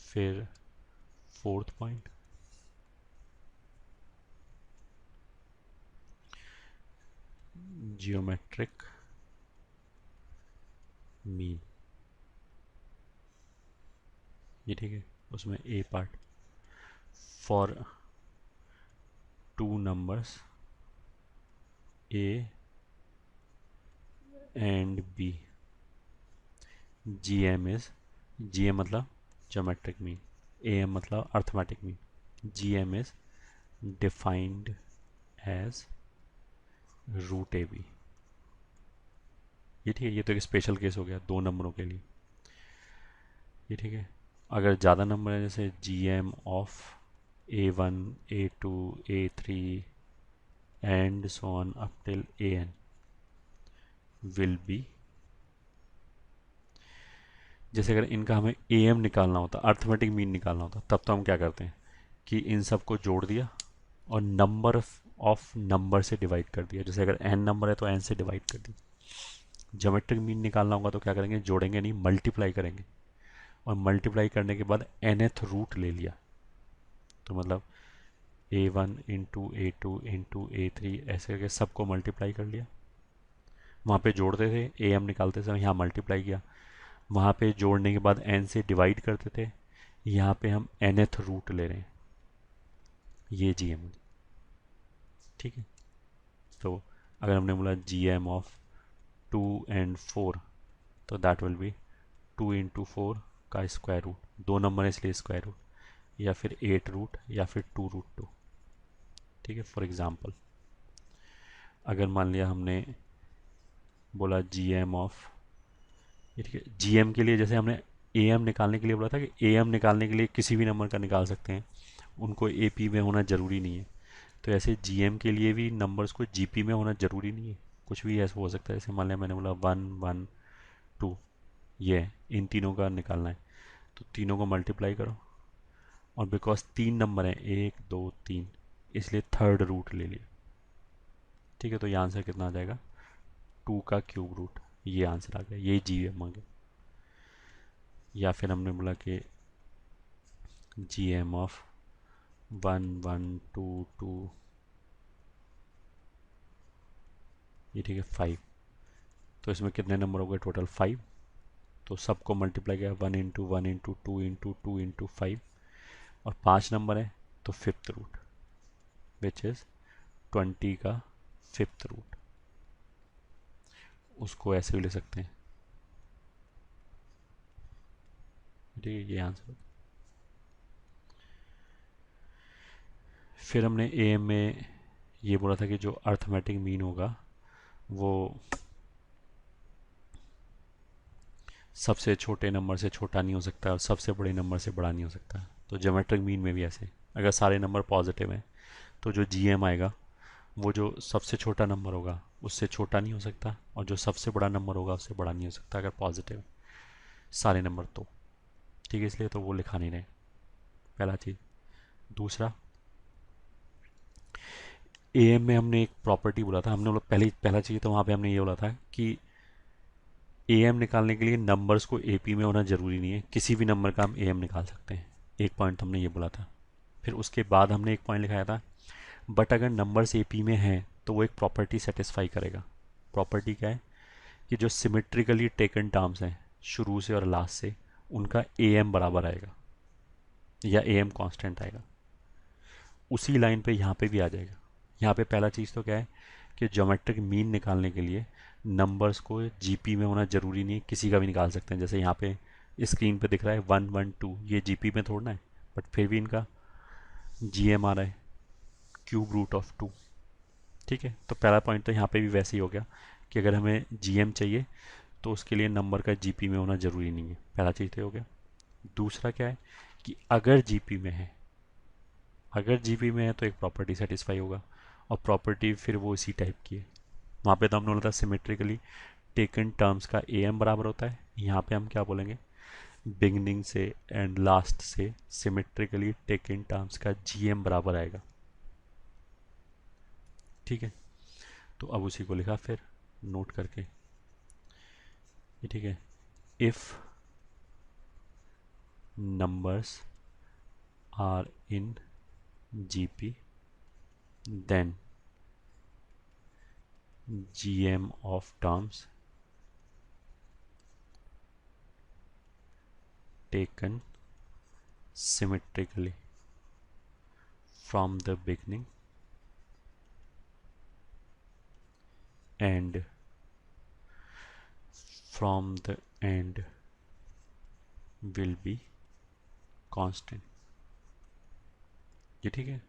फिर fourth point geometric mean, ये ठीक है। उसमें a part for two numbers A and B, G M is, G M मतलब ज्योमेट्रिक मीन, ए एम मतलब arithmetic mean, G M is defined as root A B. ये ठीक है, ये तो एक स्पेशल केस हो गया दो नंबरों के लिए, ये ठीक है। अगर ज़्यादा नंबर है जैसे G M of a one a two a three and so on up till a n will be, जैसे अगर इनका हमें ए एम निकालना होता, अर्थमेटिक मीन निकालना होता, तब तो हम क्या करते हैं कि इन सबको जोड़ दिया और नंबर ऑफ नंबर से डिवाइड कर दिया। जैसे अगर एन नंबर है तो एन से डिवाइड कर दिया। ज्योमेट्रिक मीन निकालना होगा तो क्या करेंगे, जोड़ेंगे नहीं, मल्टीप्लाई करेंगे, और मल्टीप्लाई करने के बाद nth रूट ले लिया। तो मतलब ए वन इंटू ए टू इंटू ए थ्री ऐसे करके सबको मल्टीप्लाई कर लिया। वहाँ पे जोड़ते थे, ए एम निकालते समय यहाँ मल्टीप्लाई किया, वहाँ पे जोड़ने के बाद एन से डिवाइड करते थे, यहाँ पे हम nth रूट ले रहे हैं, ये जी एम, ठीक है। तो अगर हमने बोला G M of two and four, तो that will be two into four का स्क्वायर रूट, दो नंबर है इसलिए स्क्वायर रूट, या फिर एट रूट या फिर टू रूट टू, ठीक है। फॉर एग्जाम्पल अगर मान लिया हमने बोला जी एम ऑफ, ये ठीक है, जी एम के लिए जैसे हमने ए एम निकालने के लिए बोला था कि ए एम निकालने के लिए किसी भी नंबर का निकाल सकते हैं, उनको ए पी में होना ज़रूरी नहीं है। तो ऐसे जी एम के लिए भी नंबर्स को जी पी में होना ज़रूरी नहीं है, कुछ भी ऐसा हो सकता है। जैसे मान लिया मैंने बोला वन वन टू, ये इन तीनों का निकालना है, तो तीनों को मल्टीप्लाई करो, और बिकॉज तीन नंबर हैं एक दो तीन, इसलिए थर्ड रूट ले लिया, ठीक है। तो ये आंसर कितना आ जाएगा, टू का क्यूब रूट, ये आंसर आ गया, यही जी एम आ गया। या फिर हमने बोला कि G M of one one two two, ये ठीक है फाइव, तो इसमें कितने नंबर हो गए टोटल फाइव, तो सबको मल्टीप्लाई किया, one into two into two into five, और पाँच नंबर है तो fifth root which is twenty का फिफ्थ रूट, उसको ऐसे भी ले सकते हैं, ठीक है, ये आंसर। फिर हमने ए एम में ये बोला था कि जो अर्थमेटिक मीन होगा वो सबसे छोटे नंबर से छोटा नहीं हो सकता और सबसे बड़े नंबर से बड़ा नहीं हो सकता। तो ज्योमेट्रिक मीन में भी ऐसे, अगर सारे नंबर पॉजिटिव हैं तो जो जी एम आएगा वो जो सबसे छोटा नंबर होगा उससे छोटा नहीं हो सकता, और जो सबसे बड़ा नंबर होगा उससे बड़ा नहीं हो सकता अगर पॉजिटिव सारे नंबर तो, ठीक है। इसलिए तो वो लिखा नहीं रहे, पहला चीज़। दूसरा, ए एम में हमने एक प्रॉपर्टी बोला था, हमने बोला पहला चीज़ तो वहाँ पे हमने ये बोला था कि ए एम निकालने के लिए नंबर्स को ए पी में होना ज़रूरी नहीं है, किसी भी नंबर का हम ए एम निकाल सकते हैं, एक पॉइंट हमने ये बोला था। फिर उसके बाद हमने एक पॉइंट लिखाया था, बट अगर नंबर्स ए पी में हैं तो वो एक प्रॉपर्टी सेटिस्फाई करेगा। प्रॉपर्टी क्या है कि जो सिमेट्रिकली टेकन टर्म्स हैं शुरू से और लास्ट से, उनका ए एम बराबर आएगा या ए एम कॉन्स्टेंट आएगा। उसी लाइन पे यहाँ पे भी आ जाएगा। यहाँ पे पहला चीज़ तो क्या है कि ज्योमेट्रिक मीन निकालने के लिए नंबर्स को जीपी में होना ज़रूरी नहीं है, किसी का भी निकाल सकते हैं। जैसे यहाँ पे स्क्रीन पे दिख रहा है वन वन टू, ये जीपी में थोड़ना है, बट फिर भी इनका जीएम आ रहा है, क्यूब रूट ऑफ टू, ठीक है। तो पहला पॉइंट तो यहाँ पे भी वैसे ही हो गया कि अगर हमें जीएम चाहिए तो उसके लिए नंबर का जीपी में होना ज़रूरी नहीं है, पहला चीज़ तो हो गया। दूसरा क्या है कि अगर जीपी में है, अगर जीपी में है तो एक प्रॉपर्टी सेटिस्फाई होगा, और प्रॉपर्टी फिर वो इसी टाइप की है। वहाँ पे तो हमने बोला था सिमेट्रिकली टेकन टर्म्स का ए एम बराबर होता है, यहाँ पे हम क्या बोलेंगे, बिगनिंग से एंड लास्ट से सिमेट्रिकली टेकन टर्म्स का जी एम बराबर आएगा, ठीक है। तो अब उसी को लिखा फिर नोट करके, ये ठीक है। If numbers are in GP, then GM of terms taken symmetrically from the beginning and from the end will be constant। ये ठीक है?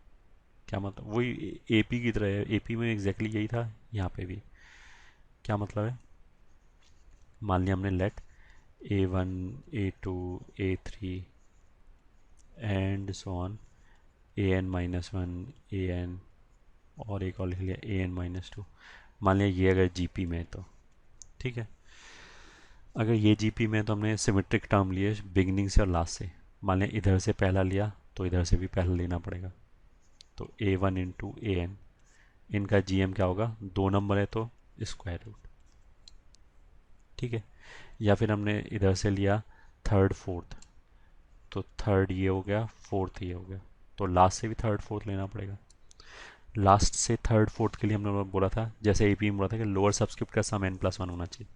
क्या मतलब, वही एपी की तरह है, एपी में एग्जैक्टली यही था, यहाँ पे भी क्या मतलब है। मान लिया हमने let A1 A2 A3 and so on AN-1 AN, और एक और लिख लिया AN-2। मान लिया ये अगर जीपी में है तो ठीक है। अगर ये जीपी में है तो हमने सिमेट्रिक टर्म लिए बिगनिंग से और लास्ट से। मान लिया इधर से पहला लिया तो इधर से भी पहला लेना पड़ेगा। तो A1 इंटू AN, इनका GM क्या होगा, दो नंबर है तो स्क्वायर रूट। ठीक है। या फिर हमने इधर से लिया थर्ड फोर्थ, तो थर्ड ये हो गया, फोर्थ ये हो गया, तो लास्ट से भी थर्ड फोर्थ लेना पड़ेगा। लास्ट से थर्ड फोर्थ के लिए हमने बोला था, जैसे एपी में बोला था कि लोअर सब्सक्रिप्ट का सम n+1 होना चाहिए,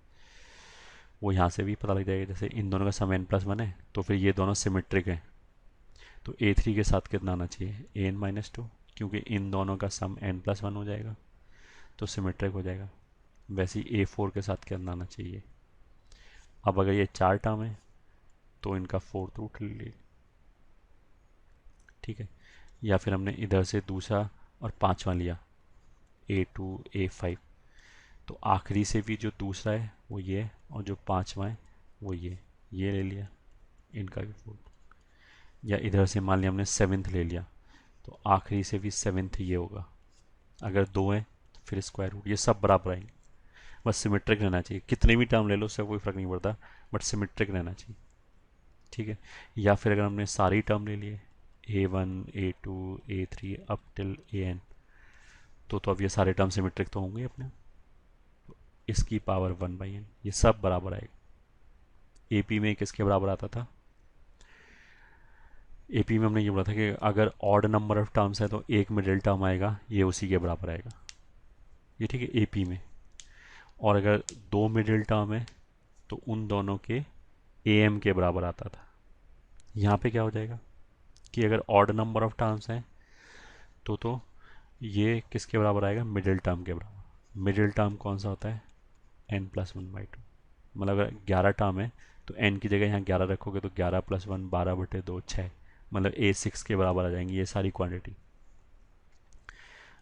वो यहाँ से भी पता लग जाएगा। जैसे इन दोनों का सम n+1 है तो फिर ये दोनों सिमेट्रिक हैं, तो A3 के साथ कितना आना चाहिए, AN-2, क्योंकि इन दोनों का सम n+1 हो जाएगा तो सिमेट्रिक हो जाएगा। वैसे ही A4 के साथ कितना आना चाहिए। अब अगर ये चार टर्म है तो इनका फोर्थ रूट ले लीजिए। ठीक है। या फिर हमने इधर से दूसरा और पांचवा लिया A2 A5, तो आखिरी से भी जो दूसरा है वो ये है, और जो पांचवा है वो ये ले लिया, इनका भी फोर्थ। या इधर से मान लिया हमने सेवेंथ ले लिया, तो आखिरी से भी सेवेंथ ये होगा। अगर दो है तो फिर स्क्वायर रूट, ये सब बराबर आएंगे। बस सिमेट्रिक रहना चाहिए, कितने भी टर्म ले लो उससे कोई फ़र्क नहीं पड़ता, बट सिमेट्रिक रहना चाहिए। ठीक है। या फिर अगर हमने सारी टर्म ले लिए A1 A2 A3 up till AN, तो अब ये सारे टर्म सिमेट्रिक तो होंगे अपने। इसकी पावर 1/n, ये सब बराबर आएगा। एपी में किसके बराबर आता था, एपी में हमने ये बोला था कि अगर ऑड नंबर ऑफ टर्म्स है तो एक मिडिल टर्म आएगा, ये उसी के बराबर आएगा। ये ठीक है एपी में। और अगर दो मिडिल टर्म है तो उन दोनों के एम के बराबर आता था। यहाँ पे क्या हो जाएगा कि अगर ऑड नंबर ऑफ टर्म्स हैं तो ये किसके बराबर आएगा, मिडिल टर्म के बराबर। मिडिल टर्म कौन सा होता है, n+1/2। मतलब अगर 11 टर्म है तो n की जगह यहाँ 11 रखोगे तो 11+1 12/2 6, मतलब A6 के बराबर आ जाएंगी ये सारी क्वांटिटी।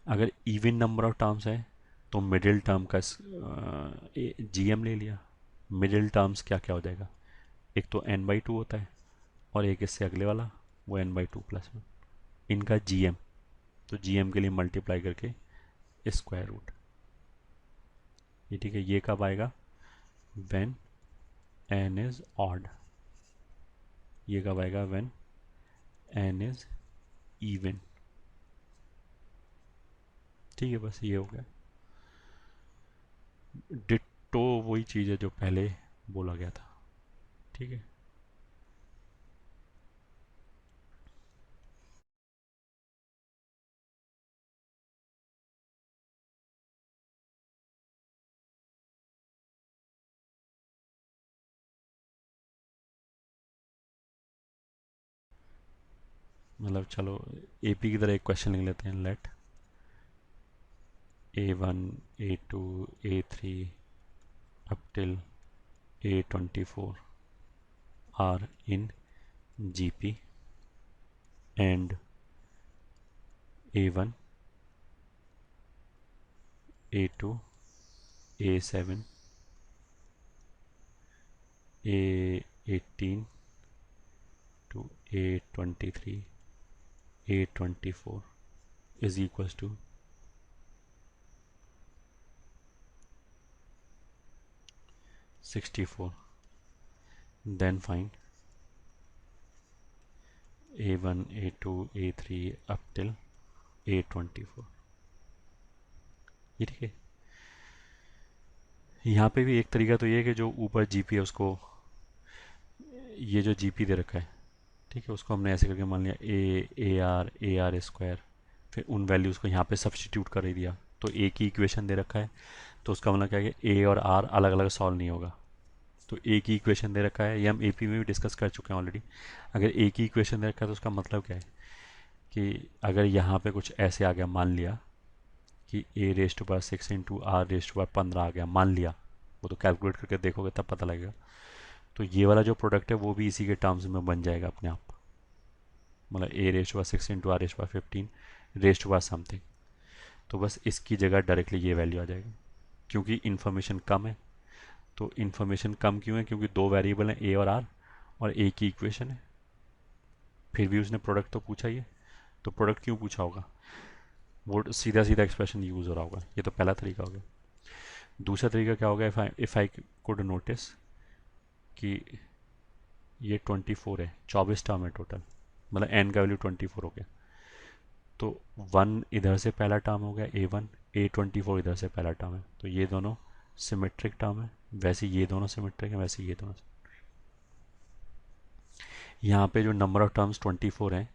अगर इवन नंबर ऑफ टर्म्स है तो मिडिल टर्म का GM ले लिया। मिडिल टर्म्स क्या क्या हो जाएगा, एक तो n/2 होता है और एक इससे अगले वाला वो n/2+1, इनका GM, तो GM के लिए मल्टीप्लाई करके स्क्वायर रूट। ये ठीक है। ये कब आएगा, व्हेन n इज ऑड। ये कब आएगा, व्हेन n इज इवन। ठीक है, बस ये हो गया। डिट्टो वही चीज़ है जो पहले बोला गया था। ठीक है। मतलब चलो एपी की तरह एक क्वेश्चन लिख लेते हैं। Let A1 A2 A3 up till A24 are in GP and A1 A2 A7 A18 to A23 A24 is equals to 64, then find A1 A2 A3 up till A24। ये ठीक है। यहाँ पे भी एक तरीका तो ये है कि जो ऊपर जीपी है उसको, ये जो जीपी दे रखा है ठीक है, उसको हमने ऐसे करके मान लिया ए आर स्क्वायर, फिर उन वैल्यूज़ को यहाँ पे सब्स्टिट्यूट कर ही दिया, तो ए की इक्वेशन दे रखा है, तो उसका मतलब क्या है कि ए और आर अलग अलग सॉल्व नहीं होगा। तो ए की इक्वेशन दे रखा है, ये हम एपी में भी डिस्कस कर चुके हैं ऑलरेडी। अगर ए की इक्वेशन दे रखा है तो उसका मतलब क्या है कि अगर यहाँ पे कुछ ऐसे आ गया, मान लिया कि a raised to power 6 into r raised to power 15 आ गया, मान लिया, वो तो कैलकुलेट करके देखोगे तब पता लगेगा, तो ये वाला जो प्रोडक्ट है वो भी इसी के टर्म्स में बन जाएगा अपने आप। मतलब a raised to power 6 into r raised to power 15 raised to power something, तो बस इसकी जगह डायरेक्टली ये वैल्यू आ जाएगी। क्योंकि इन्फॉर्मेशन कम है, तो इन्फॉर्मेशन कम क्यों है, क्योंकि दो वेरिएबल हैं ए और आर, और ए की इक्वेशन है, फिर भी उसने प्रोडक्ट तो पूछा ही है, तो प्रोडक्ट क्यों पूछा होगा, वो सीधा सीधा एक्सप्रेशन यूज़ हो रहा होगा। ये तो पहला तरीका हो गया। दूसरा तरीका क्या होगा, इफ़ आई कुड नोटिस कि ये 24 है, 24 टर्म है टोटल, मतलब एन का वैल्यू 24 हो गया, तो 1 इधर से पहला टर्म हो गया A1, A24 इधर से पहला टर्म है, तो ये दोनों सिमेट्रिक टर्म है, वैसे ये दोनों सिमेट्रिक है, वैसे ये दोनों। यहाँ पे जो नंबर ऑफ टर्म्स 24 हैं,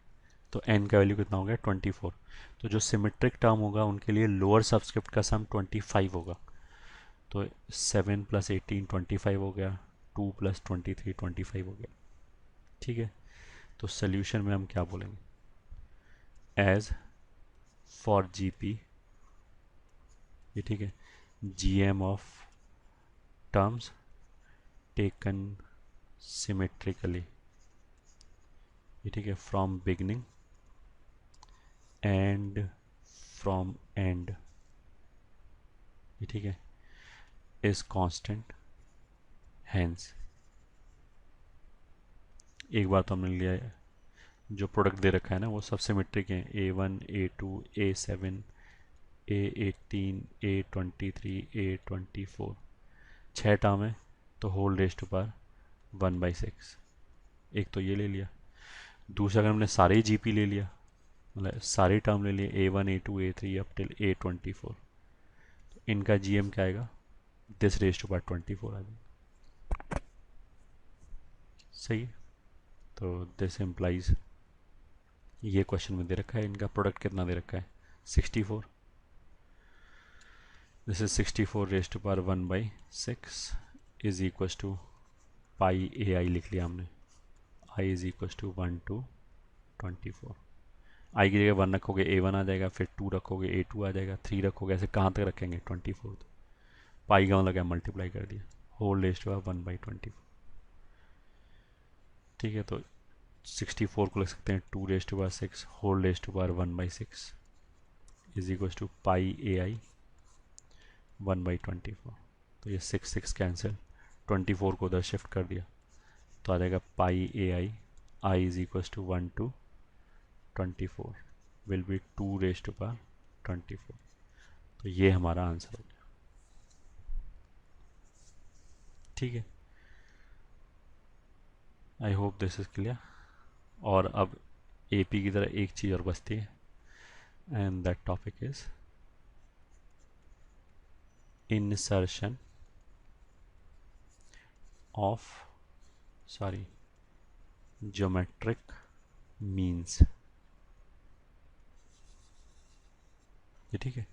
तो n का वैल्यू कितना हो गया 24, तो जो सिमेट्रिक टर्म होगा उनके लिए लोअर सबस्क्रिप्ट का सम 25 होगा, तो 7 प्लस 18 25 हो गया, 2 प्लस 23 25 हो गया। ठीक है, तो सोल्यूशन में हम क्या बोलेंगे, एज फॉर जी पी, ये ठीक है, G M of terms taken symmetrically, ये ठीक है, from beginning and from end, ये ठीक है, इज कांस्टेंट, हैंस। एक बार तो हमने लिया है, जो प्रोडक्ट दे रखा है ना वो सब सिमेट्रिक हैं, A1 A2 A7 A18 A23 A24, 6 term है, तो होल रेस टू पावर 1/6। एक तो ये ले लिया। दूसरा अगर हमने सारे ही जीपी ले लिया, मतलब सारे टर्म ले लिए A1 A2 A3 up till A24, तो इनका जीएम क्या आएगा, दिस रेस टू पावर 24 आ जाएगा। सही है, तो दिस इम्प्लाइज, ये क्वेश्चन में दे रखा है, इनका प्रोडक्ट कितना दे रखा है 64, this is 64 raise to power 1/6 is equal to pi a i लिख लिया हमने, i is equal to 1 to 24। I की जगह 1 रखोगे A1 आ जाएगा, फिर 2 रखोगे A2 आ जाएगा, 3 रखोगे, ऐसे कहाँ तक रखेंगे 24, पाई का मतलब क्या, मल्टीप्लाई कर दिया, होल रेस टू पावर 1/24। ठीक है, तो 64 को लिख सकते हैं 2 raise to power 6 whole raise to power 1/6 is equal to pi a i 1/24। तो ये 6 कैंसिल, 24 को उधर शिफ्ट कर दिया, तो आ जाएगा pi a i is equal to 1 to 24 will be 2 raise to power 24। तो ये हमारा आंसर हो गया। ठीक है, I hope this is clear. और अब एपी की तरह एक चीज़ और बचती है, and that topic is insertion of geometric means। ये ठीक है,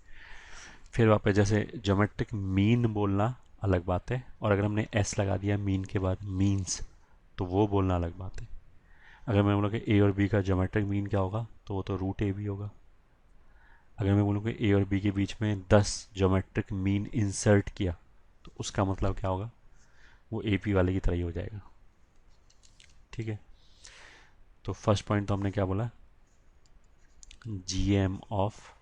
फिर वापस जैसे ज्योमेट्रिक मीन बोलना अलग बात है, और अगर हमने एस लगा दिया मीन के बाद मीन्स, तो वो बोलना अलग बात है। अगर मैं बोलूँ कि ए और बी का ज्योमेट्रिक मीन क्या होगा, तो वो तो रूट ए बी होगा। अगर मैं बोलूँ कि ए और बी के बीच में 10 ज्योमेट्रिक मीन इंसर्ट किया, तो उसका मतलब क्या होगा, वो ए पी वाले की तरह ही हो जाएगा। ठीक है, तो फर्स्ट पॉइंट तो हमने क्या बोला, G M of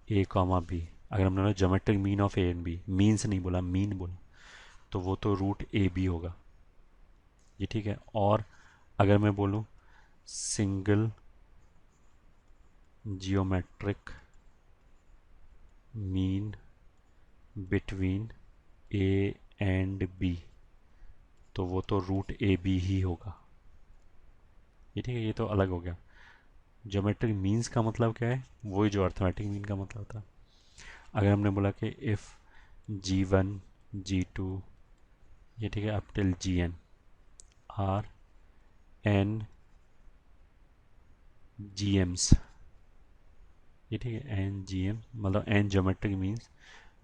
a comma b, अगर हमने बोला geometric mean of a and b, mean से नहीं बोला, मीन बोला, तो वो तो रूट ए बी होगा। ये ठीक है, और अगर मैं बोलूँ single geometric mean between a and b, तो वो तो रूट ए बी ही होगा। ये ठीक है, ये तो अलग हो गया। ज्योमेट्रिक मीन्स का मतलब क्या है, वही जो अर्थमेटिक मीन का मतलब था। अगर हमने बोला कि इफ़ G1 G2, ये ठीक है, up till Gn are n G Ms, ये ठीक है, एन जी एम मतलब n geometric means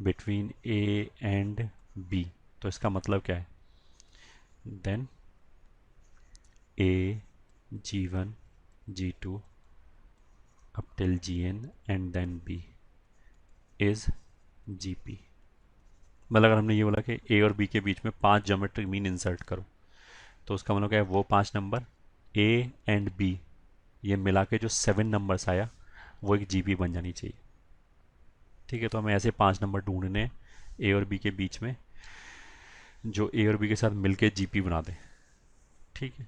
between a and b. तो इसका मतलब क्या है, then a G one G two up till gn and then b is gp। मतलब अगर हमने ये बोला कि ए और बी के बीच में 5 ज्योमेट्रिक मीन इंसर्ट करो, तो उसका मतलब क्या है, वो 5 नंबर ए एंड बी ये मिला के जो 7 नंबर्स आया वो एक जीपी बन जानी चाहिए। ठीक है, तो हमें ऐसे 5 नंबर ढूंढने हैं ए और बी के बीच में जो ए और बी के साथ मिलके जीपी बना दें। ठीक है,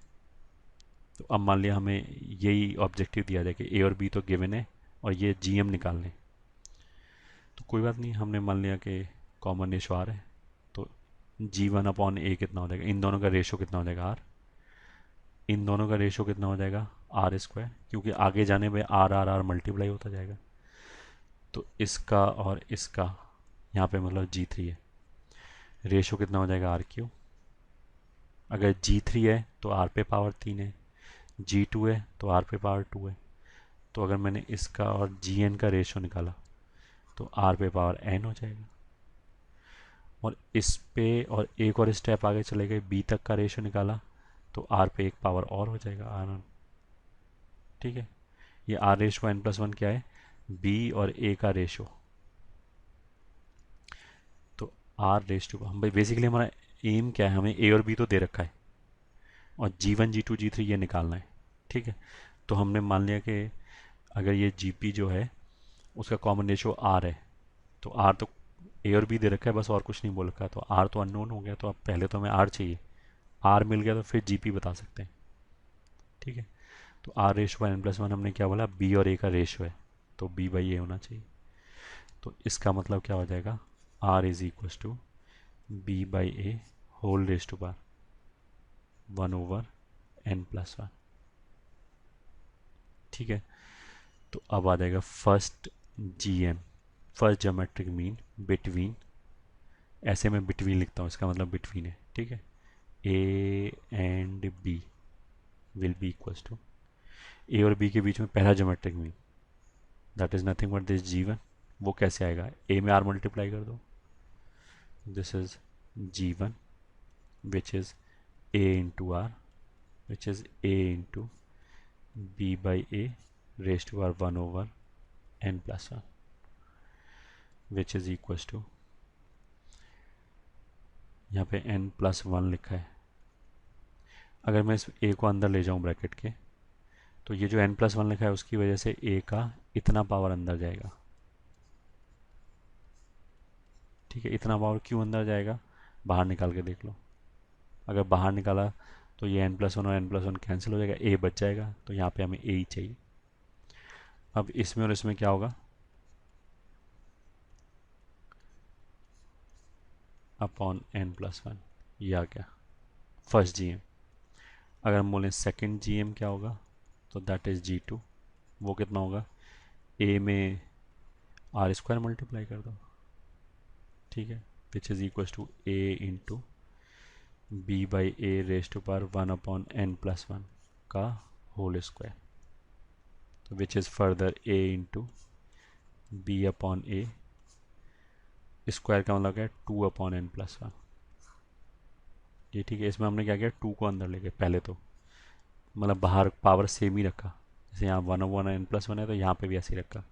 तो अब मान लिया हमें यही ऑब्जेक्टिव दिया जाए कि ए और बी तो गिवन है और ये जीएम निकालने, तो कोई बात नहीं, हमने मान लिया कि कॉमन रेशो आर है, तो जी वन अपॉन ए कितना हो जाएगा, इन दोनों का रेशो कितना हो जाएगा आर, इन दोनों का रेशो कितना हो जाएगा आर स्क्वायर, क्योंकि आगे जाने में आर आर आर मल्टीप्लाई होता जाएगा। तो इसका और इसका यहाँ पे मतलब जी थ्री है, रेशो कितना हो जाएगा आर क्यू। अगर जी थ्री है तो आर पे पावर तीन है, जी टू है तो आर पे पावर टू है। तो अगर मैंने इसका और जी एन का रेशो निकाला तो आर पे पावर एन हो जाएगा। और इस पे और एक और स्टेप आगे चले गए, बी तक का रेशो निकाला तो आर पे एक पावर और हो जाएगा आर वन। ठीक है, ये r ratio n plus one क्या है, बी और ए का रेशो। तो आर रेश टू, हम भाई बेसिकली हमारा एम क्या है, हमें ए और बी तो दे रखा है और G one G two G three ये निकालना है। ठीक है, तो हमने मान लिया कि अगर ये जी पी जो है उसका कॉमन रेशो आर है, तो आर तो ए और बी दे रखा है बस, और कुछ नहीं बोल रखा है, तो आर तो अननोन हो गया, तो अब पहले तो हमें आर चाहिए, आर मिल गया तो फिर जीपी बता सकते हैं। ठीक है, तो r ratio n plus one हमने क्या बोला, बी और ए का रेशो है, तो बी बाई ए होना चाहिए। तो इसका मतलब क्या हो जाएगा, r is equal to b by a whole raise to power one over n plus one. ठीक है, तो अब आ जाएगा first G M, first geometric mean between, ऐसे मैं बिटवीन लिखता हूँ, इसका मतलब बिटवीन है। ठीक है, a and b will be equals to, a और बी के बीच में पहला geometric mean that is nothing but this G one. वो कैसे आएगा, ए में आर मल्टीप्लाई कर दो, this is G one which is a into r which is a into b by a raise to r one over n plus one which is equals to, यहाँ पे N plus one लिखा है, अगर मैं इस ए को अंदर ले जाऊँ ब्रैकेट के, तो ये जो एन प्लस वन लिखा है उसकी वजह से ए का इतना पावर अंदर जाएगा। ठीक है, इतना पावर क्यों अंदर जाएगा, बाहर निकाल के देख लो, अगर बाहर निकाला तो ये एन प्लस वन और एन प्लस वन कैंसिल हो जाएगा, ए बच जाएगा, तो यहाँ पे हमें ए ही चाहिए। अब इसमें और इसमें क्या होगा, अपॉन एन प्लस वन, ये आ गया फर्स्ट जी एम। अगर हम बोलें सेकेंड जी एम क्या होगा, तो दैट इज जी टू, वो कितना होगा, ए में आर स्क्वायर मल्टीप्लाई कर दो। ठीक है, which is equal to a into b by a raise to power one upon n plus one का होल स्क्वायर, तो which is further a into b upon a square का मतलब क्या है, two upon n plus one. ये ठीक है, इसमें हमने क्या किया, टू को अंदर ले गए पहले, तो मतलब बाहर पावर सेम ही रखा, जैसे यहाँ one one n plus one है तो यहाँ पे भी ऐसे ही रखा,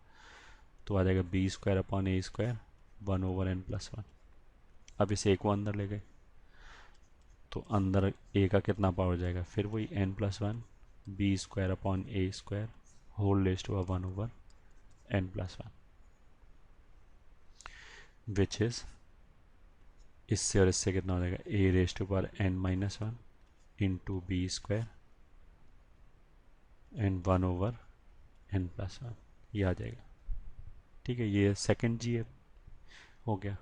तो आ जाएगा b square upon a square one over n plus one. अब इस ए को अंदर ले गए तो अंदर ए का कितना पावर जाएगा, फिर वही n plus one b square upon a square whole raise to one over n plus one which is, इससे और इससे कितना हो जाएगा, a raise to power n minus one into b square and one over n plus one, ये आ जाएगा। ठीक है, ये सेकंड जी हो गया।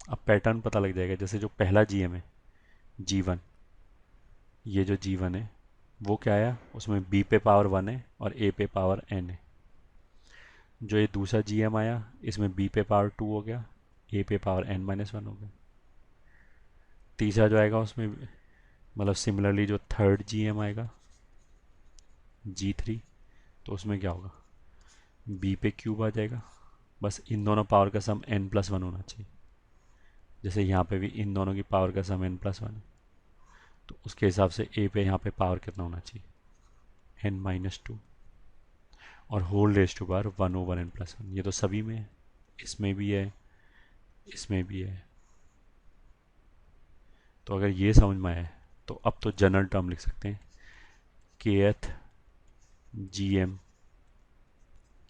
अब पैटर्न पता लग जाएगा, जैसे जो पहला जी एम है जी वन, ये जो जी वन है वो क्या आया, उसमें बी पे पावर वन है और ए पे पावर एन है। जो ये दूसरा जी एम आया इसमें बी पे पावर टू हो गया, ए पे पावर एन माइनस वन हो गया। तीसरा जो आएगा उसमें मतलब सिमिलरली जो थर्ड जी एम आएगा जी थ्री, तो उसमें क्या होगा, b पे क्यूब आ जाएगा, बस इन दोनों पावर का सम n+1 होना चाहिए। जैसे यहाँ पे भी इन दोनों की पावर का सम n+1 है, तो उसके हिसाब से a पे यहाँ पे पावर कितना होना चाहिए, n-2, और whole raise to power 1/n+1। ये तो सभी में है, इसमें भी है, इसमें भी है। तो अगर ये समझ में आया तो अब तो जनरल टर्म लिख सकते हैं, kth gm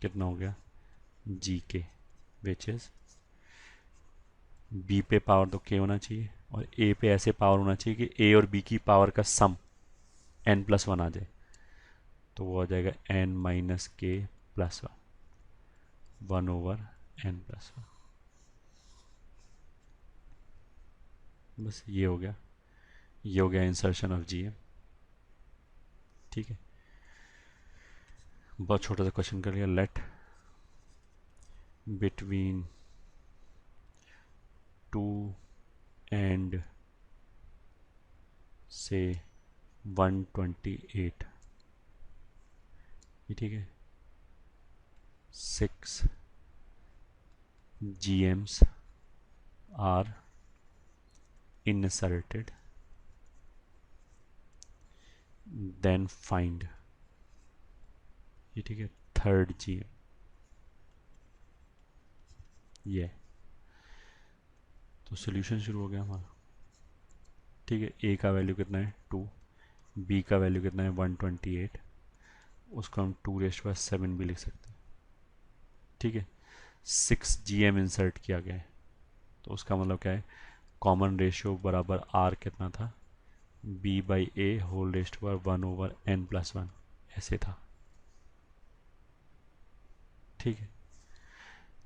कितना हो गया, gk, विच इज b पे पावर तो k होना चाहिए और a पे ऐसे पावर होना चाहिए कि a और b की पावर का सम n+1 आ जाए। तो वो आ जाएगा n-k+1, 1/n+1। बस ये हो गया, ये हो गया इंसर्शन ऑफ gm। ठीक है, बहुत छोटा सा क्वेश्चन कर लिया। लेट बिटवीन 2 एंड से 128, ये ठीक है, 6 GMs are inserted, then find, ये ठीक है, थर्ड GM। ये तो सोल्यूशन शुरू हो गया हमारा। ठीक है, a का वैल्यू कितना है 2, b का वैल्यू कितना है 128, उसको हम 2⁻7 भी लिख सकते हैं। ठीक है, 6 GM इंसर्ट किया गया है, तो उसका मतलब क्या है, कॉमन रेशियो बराबर r कितना था, b/a whole raise to power 1/n+1 ऐसे था। ठीक है,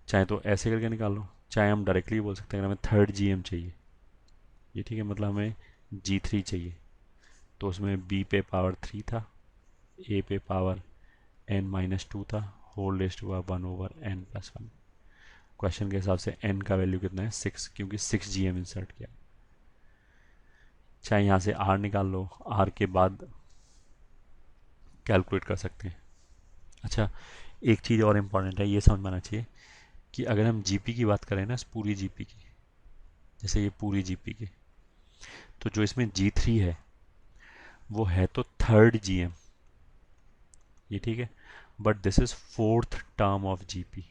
चाहे तो ऐसे करके निकाल लो, चाहे हम डायरेक्टली बोल सकते हैं हमें थर्ड GM चाहिए। ये ठीक है, मतलब हमें G3 चाहिए, तो उसमें b पे पावर 3 था, a पे पावर n-2 था, whole raise to power 1/n+1। Question के हिसाब से n का वैल्यू कितना है 6, क्योंकि 6 GM इंसर्ट किया। चाहे यहाँ से r निकाल लो, r के बाद कैलकुलेट कर सकते हैं। अच्छा, एक चीज़ और इम्पॉर्टेंट है, ये समझ में आना चाहिए कि अगर हम GP की बात करें ना, इस पूरी GP की, जैसे ये पूरी GP की, तो जो इसमें G3 है वो है तो थर्ड GM, ये ठीक है, but this is fourth term of GP।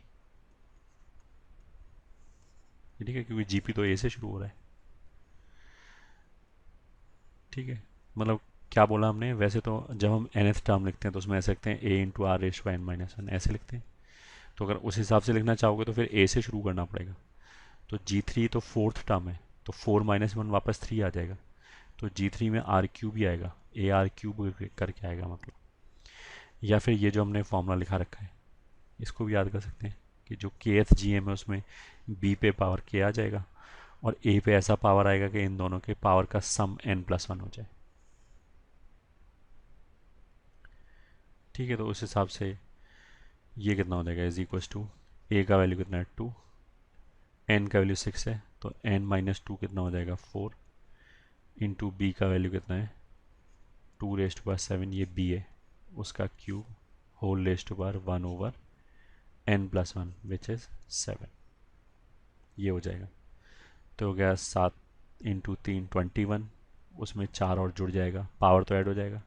ये ठीक है, क्योंकि GP तो A से शुरू हो रहा है। ठीक है, मतलब क्या बोला हमने, वैसे तो जब हम nth टर्म लिखते हैं तो उसमें ऐसे लिखते हैं a × r⁻n-1 ऐसे लिखते हैं। तो अगर उस हिसाब से लिखना चाहोगे तो फिर a से शुरू करना पड़ेगा। तो G3 तो फोर्थ टर्म है, तो 4-1 वापस 3 आ जाएगा, तो G3 में r³ ही आएगा, ar³ करके आएगा मतलब। या फिर ये जो हमने फॉर्मूला लिखा रखा है, इसको भी याद कर सकते हैं कि जो kth GM है उसमें b पे पावर k आ जाएगा और a पे ऐसा पावर आएगा कि इन दोनों के पावर का सम n+1 हो जाए। ठीक है, तो उस हिसाब से ये कितना हो जाएगा, इज इक्वल टू a का वैल्यू कितना है 2, n का वैल्यू 6 है, तो n-2 कितना हो जाएगा 4, इंटू b का वैल्यू कितना है 2⁻7, ये b है, उसका cube whole raise to power 1/n+1 which is 7। ये हो जाएगा, तो हो गया 7 इंटू 3 21, उसमें 4 और जुड़ जाएगा, पावर तो ऐड हो जाएगा,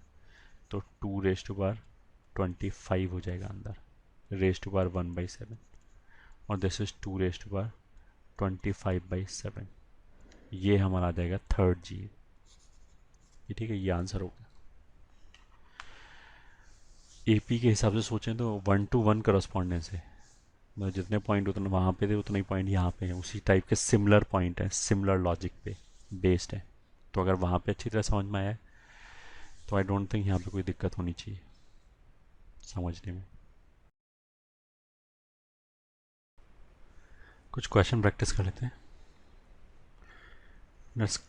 तो 2⁻25 हो जाएगा अंदर, रेज टू पावर 1/7, और दिस इज 2⁻25/7। ये हमारा आ जाएगा थर्ड जी। ये ठीक है, ये आंसर होगा। एपी के हिसाब से सोचें तो 1-to-1 करस्पॉन्डेंस है, मतलब जितने पॉइंट उतने वहाँ पे थे उतने ही पॉइंट यहाँ पे हैं, उसी टाइप के सिमिलर पॉइंट है, सिमिलर लॉजिक पे बेस्ड है। तो अगर वहाँ पे अच्छी तरह समझ में आया है तो आई डोंट थिंक यहाँ पे कोई दिक्कत होनी चाहिए समझने में। कुछ क्वेश्चन प्रैक्टिस कर लेते हैं। Let's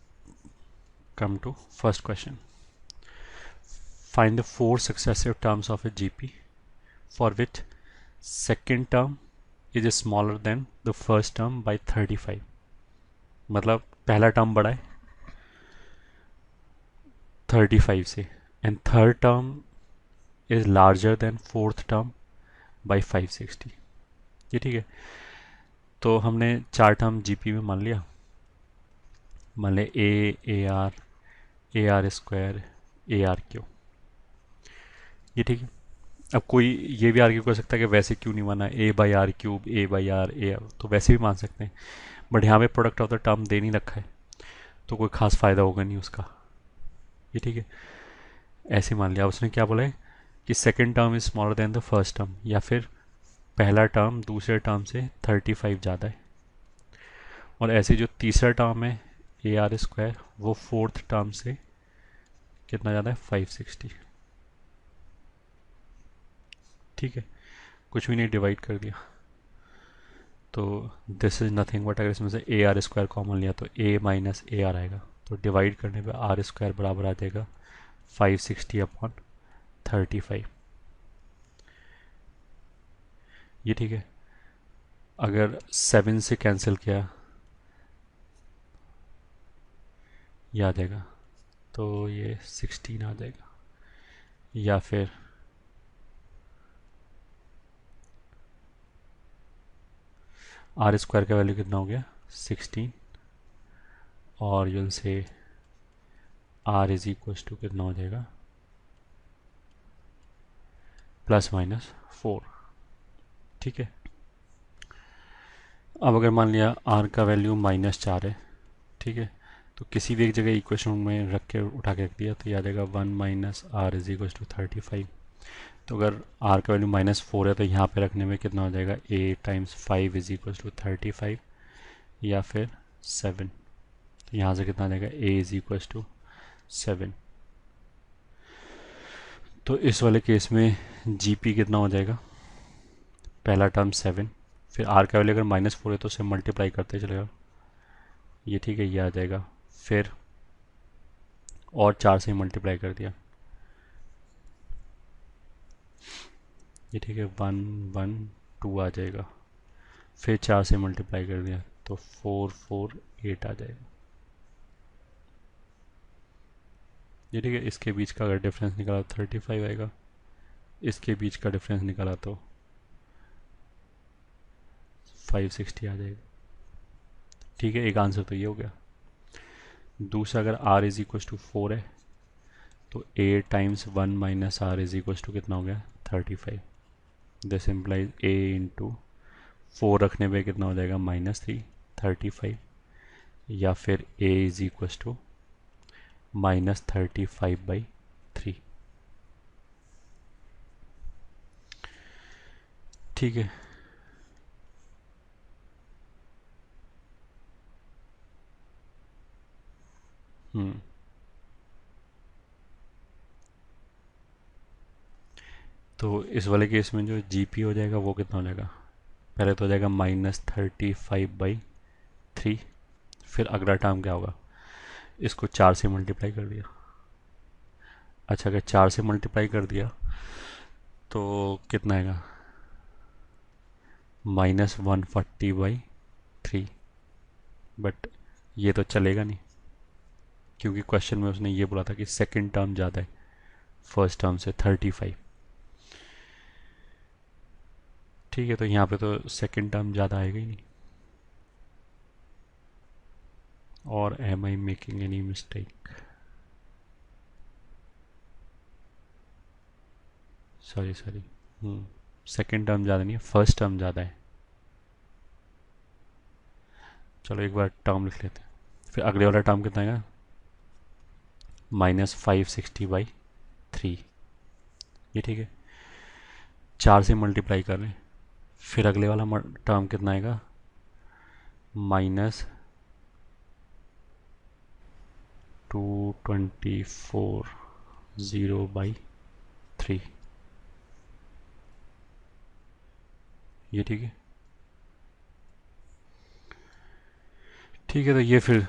come to first question. Find the 4 successive terms of a GP for which second term is smaller than the first term by 35। मतलब पहला टर्म बड़ा है 35 से, and third term is larger than fourth term by 560। ये ठीक है। तो हमने चार टर्म जीपी में मान लिया, मान लिया ए r square A R Q. ये ठीक है। अब कोई ये भी आर्ग्यू कर सकता है कि वैसे क्यों नहीं माना, a by r cube a by r a, तो वैसे भी मान सकते हैं, बट यहाँ पे प्रोडक्ट ऑफ द टर्म दे नहीं रखा है तो कोई खास फ़ायदा होगा नहीं उसका। ये ठीक है, ऐसे मान लिया। उसने क्या बोला है कि second term is smaller than the first term, या फिर पहला टर्म दूसरे टर्म से 35 ज़्यादा है, और ऐसे जो तीसरा टर्म है ए आर स्क्वायर वो फोर्थ टर्म से कितना ज़्यादा है 560। ठीक है, कुछ भी नहीं, डिवाइड कर दिया। तो दिस इज नथिंग बट, अगर इसमें से ए आर स्क्वायर कॉमन लिया तो ए माइनस ए आर आएगा, तो डिवाइड करने पे आर स्क्वायर बराबर आ जाएगा 560 अपॉन 35। ये ठीक है। अगर 7 से कैंसिल किया ये आ जाएगा, तो ये 16 आ जाएगा, या फिर आर स्क्वायर का वैल्यू कितना हो गया 16, और यूल से आर इज इक्वल टू कितना हो जाएगा ±4। ठीक है। अब अगर मान लिया आर का वैल्यू -4 है, ठीक है, तो किसी भी एक जगह इक्वेशन में रख के उठा के रख दिया तो ये आ जाएगा 1 minus r is equal to 35। तो अगर आर का वैल्यू -4 है तो यहाँ पे रखने में कितना हो जाएगा ए टाइम्स 5 इज इक्वल टू 35, या फिर 7। तो यहाँ से कितना आ जाएगा ए इज इक्वल टू 7। तो इस वाले केस में जीपी कितना हो जाएगा, पहला टर्म 7, फिर आर का वैल्यू अगर -4 है तो उसे मल्टीप्लाई करते चलेगा। ये ठीक है, ये आ जाएगा, फिर और 4 से मल्टीप्लाई कर दिया। ये ठीक है, 1 1 2 आ जाएगा, फिर 4 से मल्टीप्लाई कर दिया तो 4 4 8 आ जाएगा। ये ठीक है। इसके बीच का अगर डिफरेंस निकाला 35 आएगा, इसके बीच का डिफरेंस निकाला तो 560 आ जाएगा। ठीक है, एक आंसर तो ये हो गया। दूसरा, अगर r इज इक्वल टू 4 है तो a times 1 minus r is equal to कितना हो गया 35। दिस इम्प्लाइज a इंटू 4 रखने पे कितना हो जाएगा -3 35, या फिर a इज इक्वल टू -35/3। ठीक है। तो इस वाले केस में जो जीपी हो जाएगा वो कितना हो जाएगा, पहले तो हो जाएगा -35/3, फिर अगला टर्म क्या होगा, इसको 4 से मल्टीप्लाई कर दिया। अच्छा, अगर 4 से मल्टीप्लाई कर दिया तो कितना आएगा -140/3, बट ये तो चलेगा नहीं, क्योंकि क्वेश्चन में उसने ये बोला था कि सेकंड टर्म ज़्यादा है फर्स्ट टर्म से 35। ठीक है, तो यहाँ पे तो सेकंड टर्म ज़्यादा आएगा ही नहीं। और am I making any mistake, sorry second term ज़्यादा नहीं है, फर्स्ट टर्म ज़्यादा है। चलो एक बार टर्म लिख लेते हैं, फिर अगले वाला टर्म कितना आएगा -560/3। ये ठीक है, 4 से मल्टीप्लाई कर रहे हैं, फिर अगले वाला टर्म कितना आएगा -224/3। ये ठीक है। ठीक है, तो ये फिर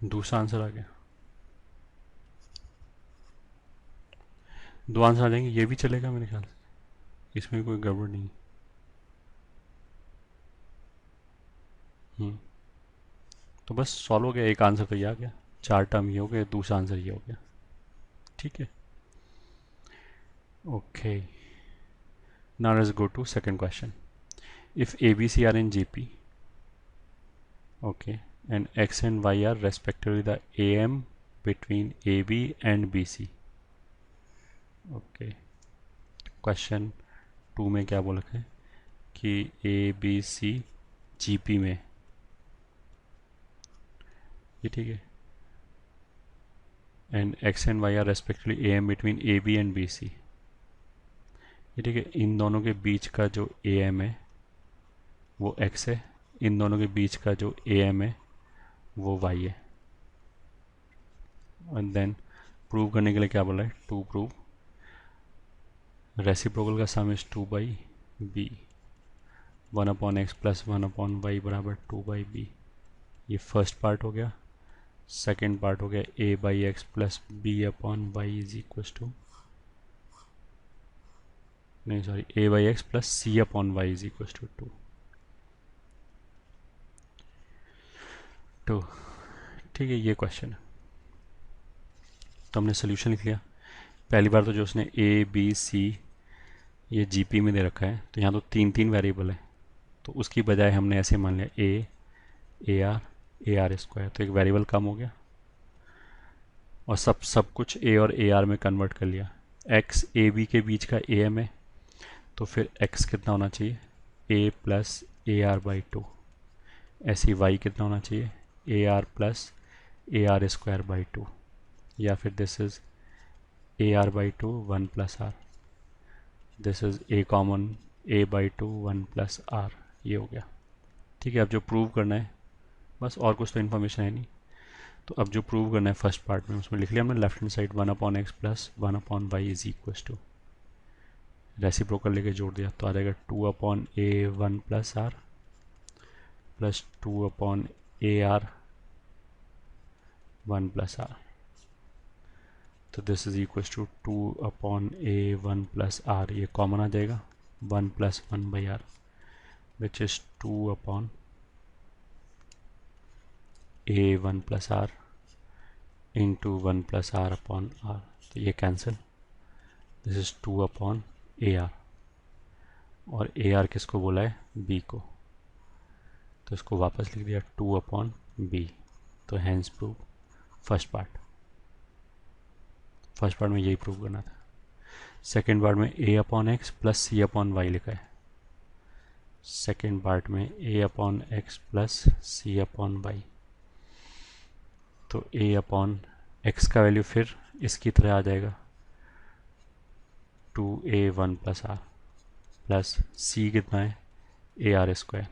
दूसरा आंसर आ गया। दो आंसर आ जाएंगे, ये भी चलेगा मेरे ख्याल से, इसमें कोई गड़बड़ नहीं। तो बस सॉल्व हो गया, एक आंसर तो ये आ गया, 4 टर्म ये हो गए, दूसरा आंसर ये हो गया। ठीक है। Okay, now let's go to second question. If ABC are in GP, okay, and X and Y are respectively the AM between AB and BC. Okay, question 2 में क्या बोला है कि ABC GP में, ये ठीक है, and X and Y are respectively AM between AB and BC, ये ठीक है। इन दोनों के बीच का जो AM है वो X है, इन दोनों के बीच का जो AM है वो Y है। एंड देन प्रूव करने के लिए क्या बोला है, टू प्रूव रेसिप्रोकल का सम is 2/b, 1/x plus 1/y बराबर 2/b। ये फर्स्ट पार्ट हो गया। सेकेंड पार्ट हो गया a/x plus b/y is equal to, नहीं sorry, a/x plus c/y is equal to 2। ठीक है, ये क्वेश्चन है। तो हमने सोल्यूशन लिख लिया। पहली बार तो जो उसने ए बी सी ये जीपी में दे रखा है, तो यहाँ तो 3 वेरिएबल है, तो उसकी बजाय हमने ऐसे मान लिया ए आर स्क्वायर, तो एक वेरिएबल कम हो गया और सब कुछ ए और ए आर में कन्वर्ट कर लिया। एक्स ए बी के बीच का ए एम है, तो फिर एक्स कितना होना चाहिए, a plus a r by 2। ऐसी वाई कितना होना चाहिए, a r plus a r square by 2, या फिर this is a r by 2 1 plus r, this is a common a by 2 1 plus r, ये हो गया। ठीक है, अब जो प्रूव करना है बस, और कुछ तो इन्फॉर्मेशन है नहीं। तो अब जो प्रूव करना है फर्स्ट पार्ट में, उसमें लिख लिया हमने left hand side 1/x plus 1/y is equal to, reciprocal लेके जोड़ दिया तो आ जाएगा 2/a1 plus r plus 2/ar 1 plus r. तो this is equal to 2/a1 plus r, ये कॉमन आ जाएगा 1 plus 1/r which is 2/a1 plus r into 1 plus r upon r, तो ये कैंसिल, दिस इज 2/ar, और ar किसको बोला है, b को, तो इसको वापस लिख दिया 2/b। तो हैंस प्रूव फर्स्ट पार्ट में यही प्रूव करना था। सेकेंड पार्ट में a/x प्लस c/y लिखा है, सेकेंड पार्ट में a/x प्लस c/y, तो a/x का वैल्यू फिर इसकी तरह आ जाएगा 2a1 plus r plus c कितना है ए आर स्क्वायर,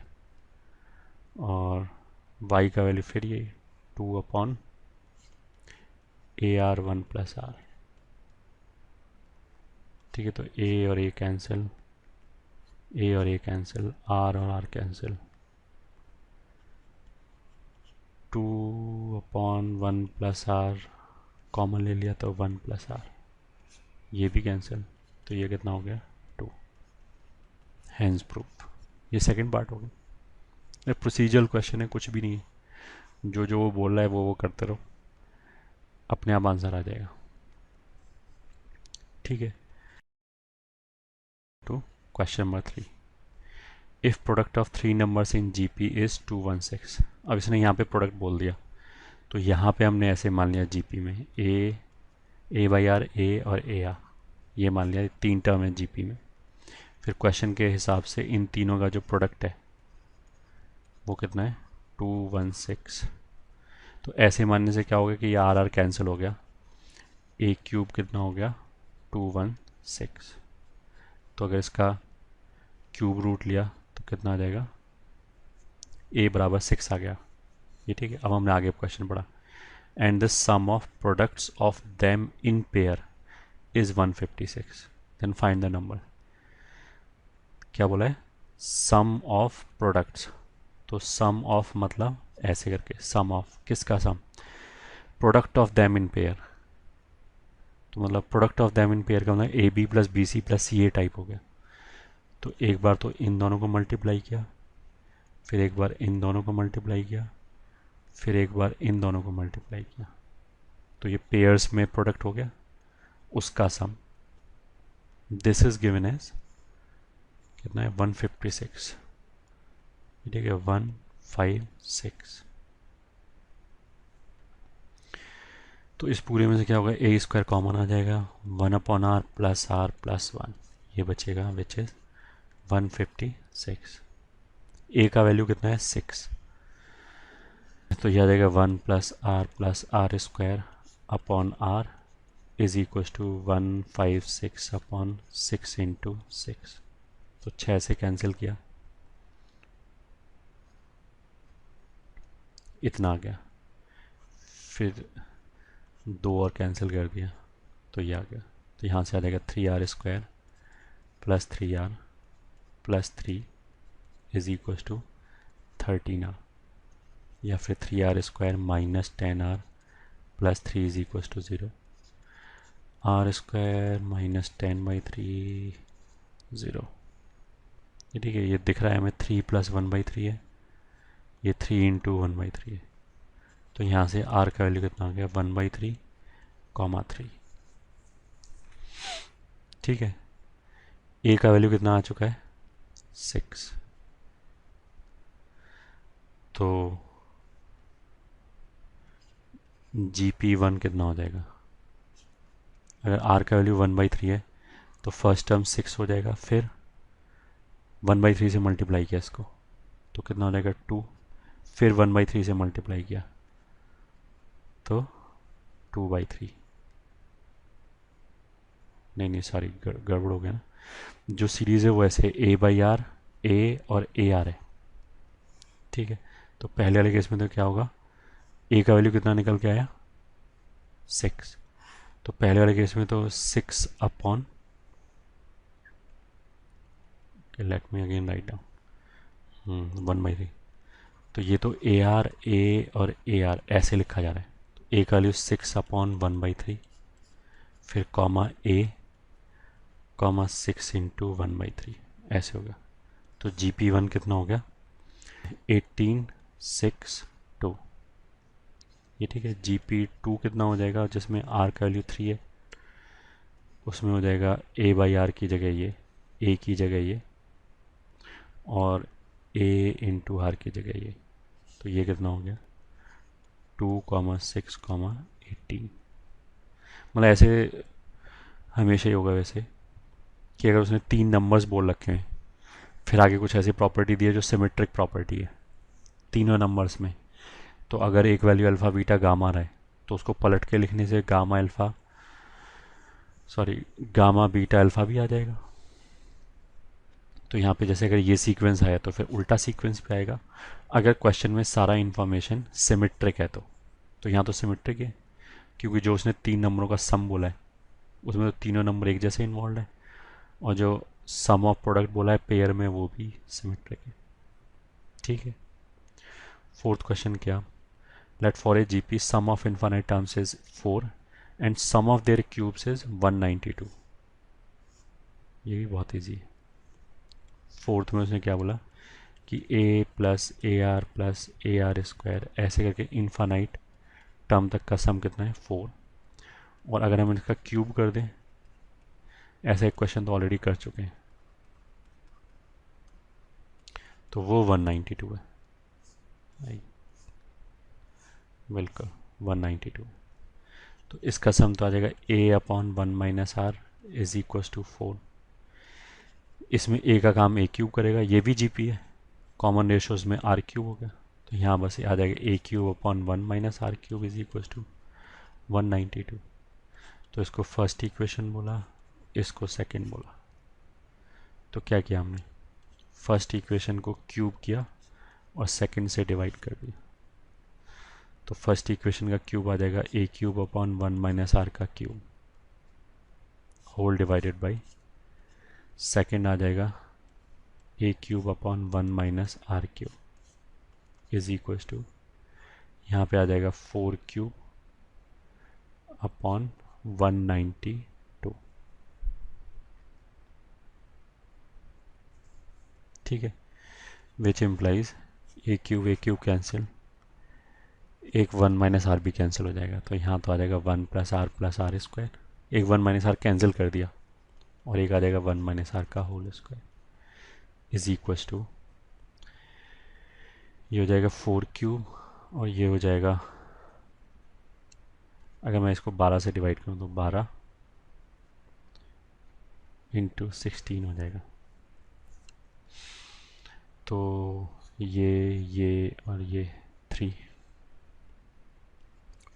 और y का वैल्यू फिर ये 2/ar1 प्लस आर। ठीक है, तो a और a कैंसिल, r और r cancel, 2/1 plus r common ले लिया तो 1 प्लस आर, ये भी कैंसिल, तो ये कितना हो गया 2। Hence proof. ये सेकंड पार्ट हो गया। ये प्रोसीजरल क्वेश्चन है, कुछ भी नहीं है, जो वो बोल रहा है वो करते रहो, अपने आप आंसर आ जाएगा। ठीक है, तो question number 3, if product of 3 numbers in GP is 216। अब इसने यहाँ पे प्रोडक्ट बोल दिया, तो यहाँ पे हमने ऐसे मान लिया जीपी में ए बाई आर, ए और ए आर, ये मान लिया 3 टर्म है जीपी में। फिर क्वेश्चन के हिसाब से इन तीनों का जो प्रोडक्ट है वो कितना है 216। तो ऐसे मानने से क्या हो गया कि ये आर आर कैंसिल हो गया, ए क्यूब कितना हो गया 216। तो अगर इसका क्यूब रूट लिया तो कितना आ जाएगा, ए बराबर 6 आ गया। ये ठीक है। अब हमने आगे क्वेश्चन पढ़ा, and the sum of products of them in pair is 156, then find the number. क्या बोला है, सम ऑफ प्रोडक्ट्स, तो सम ऑफ मतलब ऐसे करके, सम ऑफ किसका sum, product of them in pair, तो मतलब product of them in pair का मतलब a b plus b c plus c a type हो गया। तो एक बार तो इन दोनों को मल्टीप्लाई किया, फिर एक बार इन दोनों को मल्टीप्लाई किया, फिर एक बार इन दोनों को मल्टीप्लाई किया, तो ये पेयर्स में प्रोडक्ट हो गया, उसका सम दिस इज गिवन एज कितना है 156, ठीक है 156। तो इस पूरे में से क्या होगा, ए स्क्वायर कॉमन आ जाएगा, 1/r+r+1 ये बचेगा विच इज 156। ए का वैल्यू कितना है 6, तो यह आ जाएगा 1+r+r² upon r is equal to 156/6 into 6। तो 6 से कैंसिल किया, इतना आ गया, फिर 2 और कैंसिल कर दिया तो ये आ गया। तो यहाँ से आ जाएगा 3r² + 3r + 3 is equal to 13r, या फिर 3r² - 10r + 3 is equal to 0। r² - 10/3 0, ये ठीक है। ये दिख रहा है हमें 3 + 1/3 है, ये 3 × 1/3 है। तो यहाँ से r का वैल्यू कितना आ गया 1/3, 3। ठीक है, a का वैल्यू कितना आ चुका है 6। तो GP1 कितना हो जाएगा, अगर r का वैल्यू 1/3 है तो फर्स्ट टर्म 6 हो जाएगा, फिर 1/3 से मल्टीप्लाई किया इसको तो कितना हो जाएगा 2, फिर 1/3 से मल्टीप्लाई किया तो 2/3। नहीं सॉरी, गड़बड़ हो गया ना। जो सीरीज़ है वो ऐसे a/r a और ar है, ठीक है। तो पहले वाले केस में तो क्या होगा, a का वैल्यू कितना निकल के आया 6, तो पहले वाले केस में तो 6 upon, let me again write down 1/3। तो ये तो AR A और AR ऐसे लिखा जा रहा है। तो A का वैल्यू 6/1/3, फिर कॉमा A कॉमा 6 × 1/3 ऐसे होगा। तो GP1 कितना हो गया 1862, ये ठीक है। GP2 कितना हो जाएगा, जिसमें R का वैल्यू 3 है, उसमें हो जाएगा A/R की जगह ये, A की जगह ये, और A × R की जगह ये। तो ये कितना हो गया 2, 6, 18। मतलब ऐसे हमेशा ही होगा वैसे कि अगर उसने 3 नंबर्स बोल रखे हैं, फिर आगे कुछ ऐसी प्रॉपर्टी दी है जो सिमेट्रिक प्रॉपर्टी है तीनों नंबर्स में, तो अगर एक वैल्यू अल्फ़ा बीटा गामा रहा है तो उसको पलट के लिखने से गामा बीटा अल्फ़ा भी आ जाएगा। तो यहाँ पे जैसे अगर ये सीक्वेंस आया तो फिर उल्टा सीक्वेंस भी आएगा, अगर क्वेश्चन में सारा इन्फॉर्मेशन सिमेट्रिक है तो यहाँ तो सिमेट्रिक है, क्योंकि जो उसने 3 नंबरों का सम बोला है उसमें तो तीनों नंबर एक जैसे इन्वॉल्व है, और जो सम ऑफ प्रोडक्ट बोला है पेयर में वो भी सिमेट्रिक है, ठीक है। फोर्थ क्वेश्चन क्या, let for a GP sum of infinite terms is 4 and sum of their cubes is 192। ये भी बहुत ईजी है। फोर्थ में उसने क्या बोला कि A + AR + AR² ऐसे करके इनफाइनाइट टर्म तक का सम कितना है 4, और अगर हम इसका क्यूब कर दें, ऐसा एक क्वेश्चन तो ऑलरेडी कर चुके हैं, तो वो 192 है, बिल्कुल 192। तो इसका सम तो आ जाएगा A/1 - R is equal to 4। इसमें A का काम A क्यूब करेगा, ये भी GP है, कॉमन रेशोज में R क्यूब हो गया, तो यहाँ बस आ जाएगा A³/1 - R cube is equal to 192। तो इसको फर्स्ट इक्वेशन बोला, इसको सेकंड बोला। तो क्या किया हमने, फर्स्ट इक्वेशन को क्यूब किया और सेकंड से डिवाइड कर दिया। तो फर्स्ट इक्वेशन का क्यूब आ जाएगा A³/1 - R का cube whole divided by, second आ जाएगा A³/1 - R cube is equal to, यहाँ पे आ जाएगा 4³/192। ठीक है, विच इम्प्लाइज A³ कैंसिल, एक 1 - R भी कैंसिल हो जाएगा, तो यहाँ तो आ जाएगा 1 + R + R²। एक 1 - R कैंसिल कर दिया और एक आ जाएगा 1 माइनस आर का whole square is equals to, ये हो जाएगा 4 क्यूब और ये हो जाएगा, अगर मैं इसको 12 से डिवाइड करूँ तो 12 इंटू 16 हो जाएगा। तो ये और ये 3,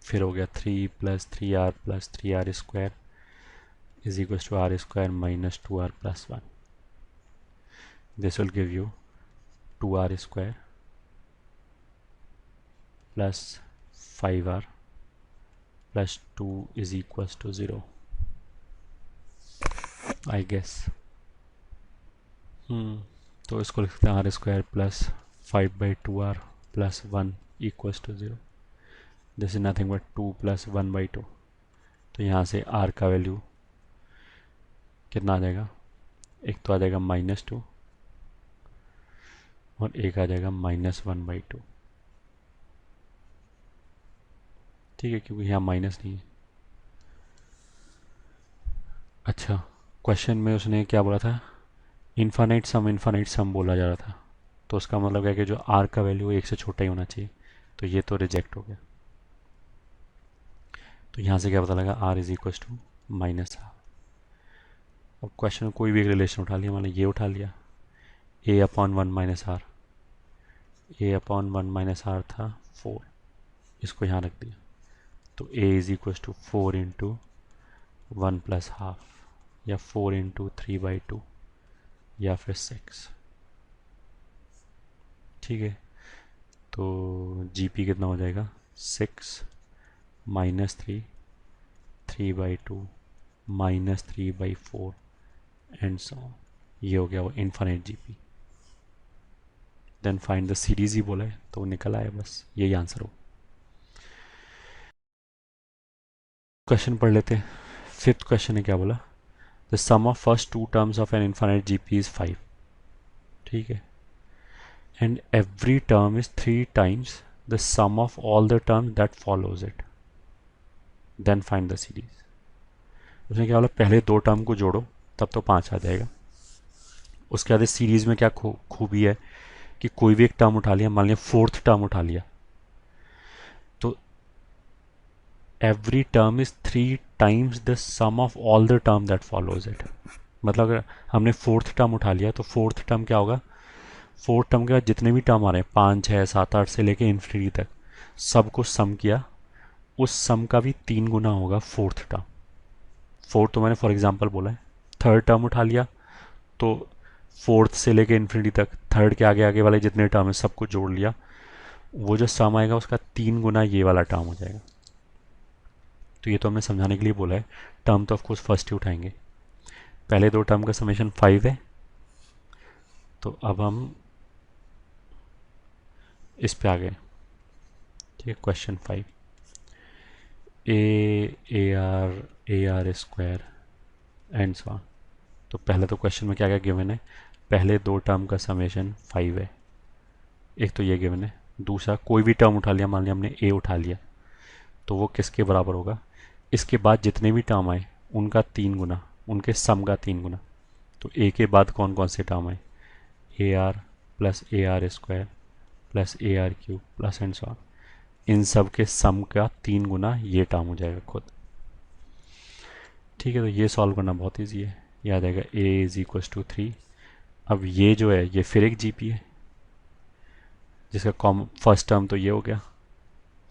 फिर हो गया 3 + 3r square is equal to r square minus 2r plus 1। This will give you 2r square plus 5r plus 2 is equal to 0 I guess. तो इसको लिखते हैं r square plus 5/2r plus 1 equals to 0। This is nothing but 2 + 1/2। तो यहाँ से r का value कितना आ जाएगा, एक तो आ जाएगा -2 और एक आ जाएगा -1/2। ठीक है, क्योंकि यहाँ माइनस नहीं है। अच्छा, क्वेश्चन में उसने क्या बोला था, इन्फानाइट सम बोला जा रहा था। तो उसका मतलब है कि जो r का वैल्यू 1 से छोटा ही होना चाहिए, तो ये तो रिजेक्ट हो गया। तो यहाँ से क्या पता लगा, r is equal to -r। अब क्वेश्चन में कोई भी एक रिलेशन उठा लिया, मान लो ये उठा लिया, a/1 - r, a/1 - था 4, इसको यहाँ रख दिया, तो a is equal to 4 into 1 + half, या 4 इंटू 3/2, या फिर 6। ठीक है, तो GP कितना हो जाएगा, 6 - 3, 3/2 -3/4 एंड सो ऑन। ये हो गया वो infinite GP। Then find the series ही बोला है, तो निकल आया, बस यही आंसर हो। क्वेश्चन पढ़ लेते हैं। फिफ्थ क्वेश्चन ने क्या बोला, the sum of first 2 terms of an infinite GP is 5। ठीक है, and every term is 3 times the sum of all the terms that follows it, then find the series. उसने क्या बोला, पहले 2 टर्म को जोड़ो तब तो 5 आ जाएगा। उसके बाद सीरीज में क्या खूबी है कि कोई भी एक टर्म उठा लिया, मान लिया 4th टर्म उठा लिया, तो every term is 3 times the sum of all the term that follows it. मतलब अगर हमने 4th टर्म उठा लिया तो 4th टर्म क्या होगा, 4th टर्म के बाद जितने भी टर्म आ रहे हैं 5, 6, 7, 8 से लेके इन्फिनिटी तक, सबको सम किया, उस सम का भी 3 गुना होगा 4th टर्म। 4th तो मैंने फॉर एग्जांपल बोला है। 3rd टर्म उठा लिया तो 4th से लेके इन्फिनिटी तक 3rd के आगे आगे वाले जितने टर्म है सबको जोड़ लिया, वो जो सम आएगा उसका 3 गुना ये वाला टर्म हो जाएगा। तो ये तो हमने समझाने के लिए बोला है, टर्म तो ऑफकोर्स फर्स्ट ही उठाएंगे। पहले 2 टर्म का समेशन 5 है, तो अब हम इस पे आ गए। ठीक है, question 5, AR square and so on. तो पहले तो क्वेश्चन में क्या क्या गिवन है, पहले 2 टर्म का समेशन 5 है, एक तो ये गिवन है। दूसरा, कोई भी टर्म उठा लिया, मान लिया हमने a उठा लिया, तो वो किसके बराबर होगा, इसके बाद जितने भी टर्म आए उनका 3 गुना, उनके सम का 3 गुना। तो a के बाद कौन कौन से टर्म आए, AR plus AR square plus AR cube plus and so on, इन सब के सम का 3 गुना ये टर्म हो जाएगा खुद। ठीक है, तो ये सॉल्व करना बहुत ईजी है, ये आ जाएगा a इज इक्वल टू 3। अब ये जो है ये फिर एक GP है, जिसका फर्स्ट टर्म तो ये हो गया।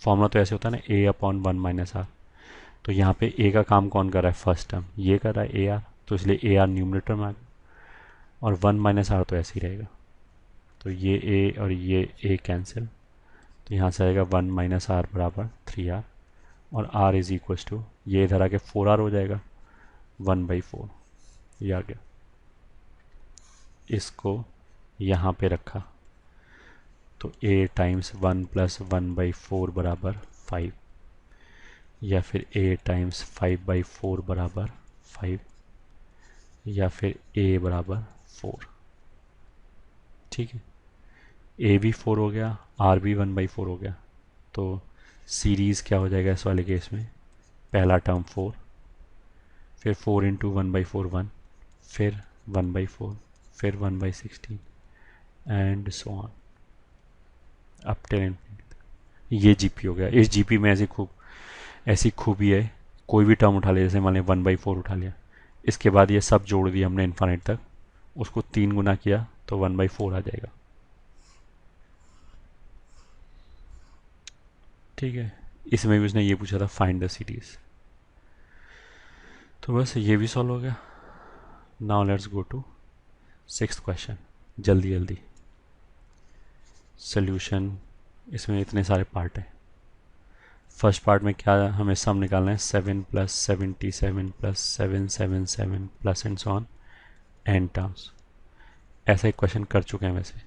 फॉर्मूला तो ऐसे होता है ना, a/1 - r। तो यहाँ पे a का काम कौन कर रहा है, फर्स्ट टर्म ये कर रहा है AR, तो इसलिए AR न्यूमरेटर में आ गया, और 1 - r तो ऐसे ही रहेगा। तो ये a और ये a कैंसिल, तो यहाँ से आएगा 1 - r बराबर 3r, और r इज इक्वल टू, ये इधर आके 4r हो जाएगा, 1/4। ये आ गया, इसको यहाँ पे रखा, तो a टाइम्स 1 + 1/4 बराबर 5, या फिर a टाइम्स 5/4 बराबर 5, या फिर a बराबर 4। ठीक है, a भी 4 हो गया, r भी 1/4 हो गया। तो सीरीज़ क्या हो जाएगा इस वाले केस में, पहला टर्म 4, फिर 4 इंटू 1/4 1, फिर 1/4, फिर 1/16 and so on up till infinity. ये जीपी हो गया। इस जीपी में ऐसी खूबी है, कोई भी टर्म उठा लिया, जैसे मान लिया 1/4 उठा लिया, इसके बाद ये सब जोड़ दिया हमने इन्फाइनाइट तक, उसको 3 गुना किया तो 1/4 आ जाएगा। ठीक है, इसमें भी उसने ये पूछा था फाइंड द सीरीज। तो बस ये भी सॉल्व हो गया। Now let's go to 6th question, जल्दी जल्दी सोल्यूशन। इसमें इतने सारे पार्ट हैं। फर्स्ट पार्ट में क्या हमें सम निकालना है, 7 + 77 + 777 plus and so on n terms. ऐसा एक क्वेश्चन कर चुके हैं वैसे।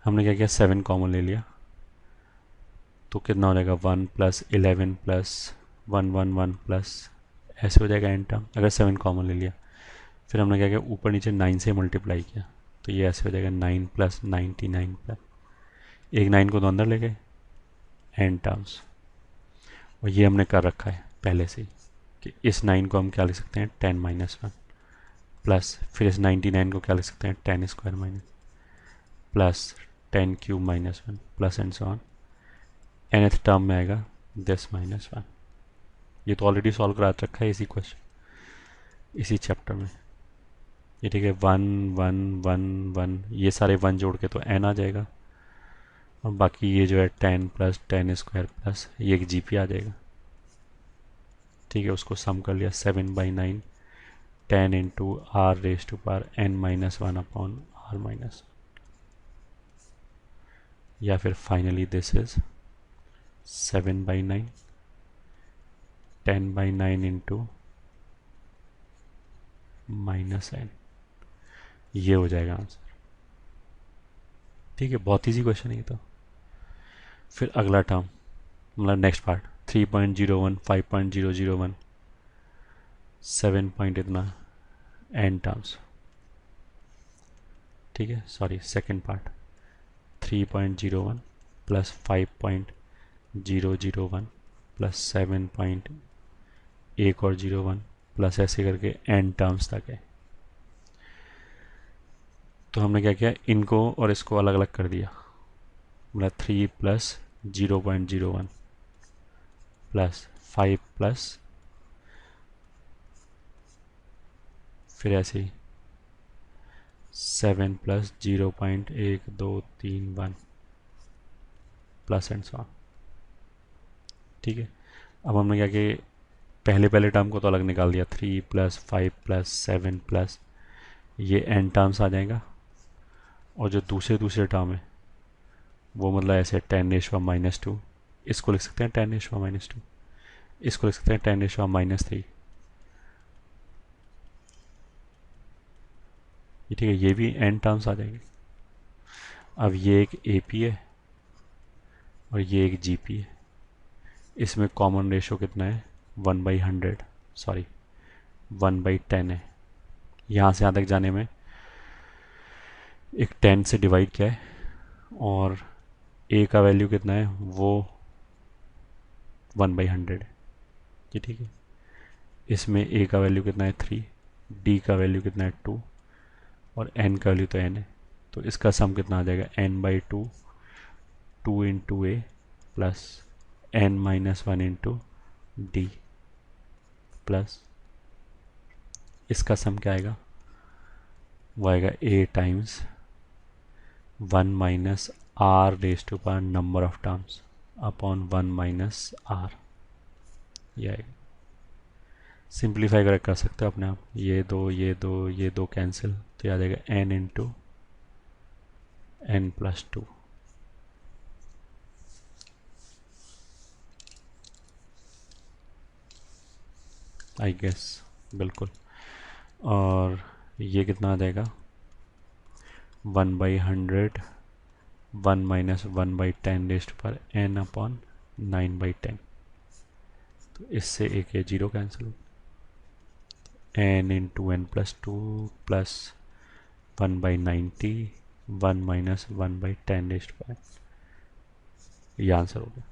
हमने क्या किया, 7 कॉमन ले लिया तो कितना हो जाएगा, 1 + 11 + 111 प्लस ऐसे हो जाएगा एन टर्म, अगर 7 कॉमन ले लिया। फिर हमने क्या किया, ऊपर नीचे 9 से मल्टीप्लाई किया तो ये ऐसे हो जाएगा 9 + 99 प्लस, एक 9 को तो अंदर ले गए एन टर्म्स। और ये हमने कर रखा है पहले से ही कि इस 9 को हम क्या लिख सकते हैं, 10 - 1 प्लस, फिर इस 99 को क्या लिख सकते हैं, 10² minus plus 10³ - 1 plus and so on. nth term में आएगा दिस -1। ये तो ऑलरेडी सॉल्व करा रखा है इसी क्वेश्चन, इसी चैप्टर में। ये ठीक है, 1 1 1 1, ये सारे 1 जोड़ के तो n आ जाएगा, और बाकी ये जो है 10 + 10² प्लस ये एक जीपी आ जाएगा। ठीक है, उसको सम कर लिया, 7/9 10 × r⁻n - 1/r-, या फिर फाइनली दिस इज 7/9 10/9 × -n। ये हो जाएगा आंसर। ठीक है, बहुत ईजी क्वेश्चन है ये तो। फिर अगला टर्म, मतलब नेक्स्ट पार्ट, 3.01 5.001 7 पॉइंट इतना n टर्म्स। ठीक है, सॉरी, सेकेंड पार्ट 3.01 + 5.001 + 7.1 प्लस ऐसे करके n टर्म्स तक है। तो हमने क्या किया, इनको और इसको अलग अलग कर दिया, मतलब 3 + 0.01 प्लस 5 प्लस, फिर ऐसे ही 7 + 0.1231 प्लस एंड सो ऑन। ठीक है, अब हमने क्या किया, पहले पहले टर्म को तो अलग निकाल दिया, 3 + 5 + 7 प्लस ये n टर्म्स आ जाएगा, और जो दूसरे दूसरे टर्म है वो मतलब ऐसे 10⁻², इसको लिख सकते हैं 10⁻², इसको लिख सकते हैं 10⁻3। ठीक है, ये भी n टर्म्स आ जाएंगे। अब ये एक AP है और ये एक GP है। इसमें कॉमन रेशो कितना है, 1/100, सॉरी 1/10 है। यहाँ से यहाँ तक जाने में एक 10 से डिवाइड किया है, और A का वैल्यू कितना है, वो 1/100 है। ये ठीक है, इसमें A का वैल्यू कितना है, 3, D का वैल्यू कितना है, 2, और N का वैल्यू तो N है। तो इसका सम कितना आ जाएगा, n/2 2 × A plus n - 1 × D plus इसका सम क्या आएगा, वो आएगा A times 1 - r⁻, number of terms, upon 1 - r। ये आएगा। सिंप्लीफाई कर सकते हो अपने आप, ये दो कैंसिल, तो आ जाएगा n × n + 2। आई गेस, बिल्कुल। और ये कितना आ जाएगा, 1/100 1 - 1/10⁻n/9/10। तो इससे एक ये जीरो कैंसिल हो, n × n + 2 प्लस 1/90 1 - 1/10⁻, ये आंसर हो गया।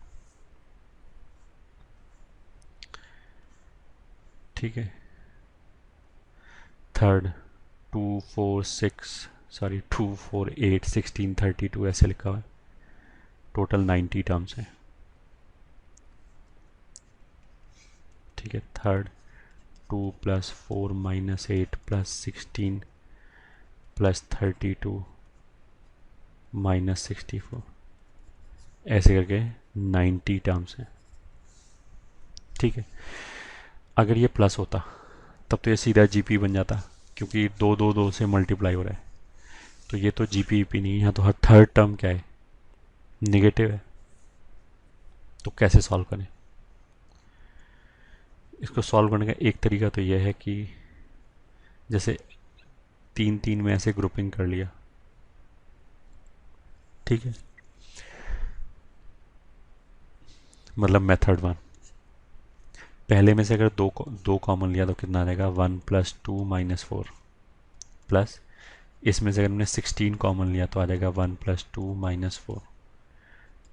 ठीक है, थर्ड 2, 4, 8, 16, 32 ऐसे लिखा हुआ है। टोटल 90 टर्म्स हैं। ठीक है, थर्ड 2+4-8+16+32-64 ऐसे करके 90 टर्म्स हैं। ठीक है, अगर ये प्लस होता तब तो ये सीधा जीपी बन जाता, क्योंकि 2 2 2 से मल्टीप्लाई हो रहा है। तो ये तो जीपी नहीं, यहाँ तो हर थर्ड टर्म क्या है, नेगेटिव है। तो कैसे सॉल्व करें इसको? सॉल्व करने का एक तरीका तो यह है कि जैसे 3 3 में ऐसे ग्रुपिंग कर लिया। ठीक है, मतलब मेथड 1, पहले में से अगर दो कॉमन लिया तो कितना आ जाएगा, 1+2-4 प्लस इसमें से अगर हमने 16 कॉमन लिया तो आ जाएगा 1+2-4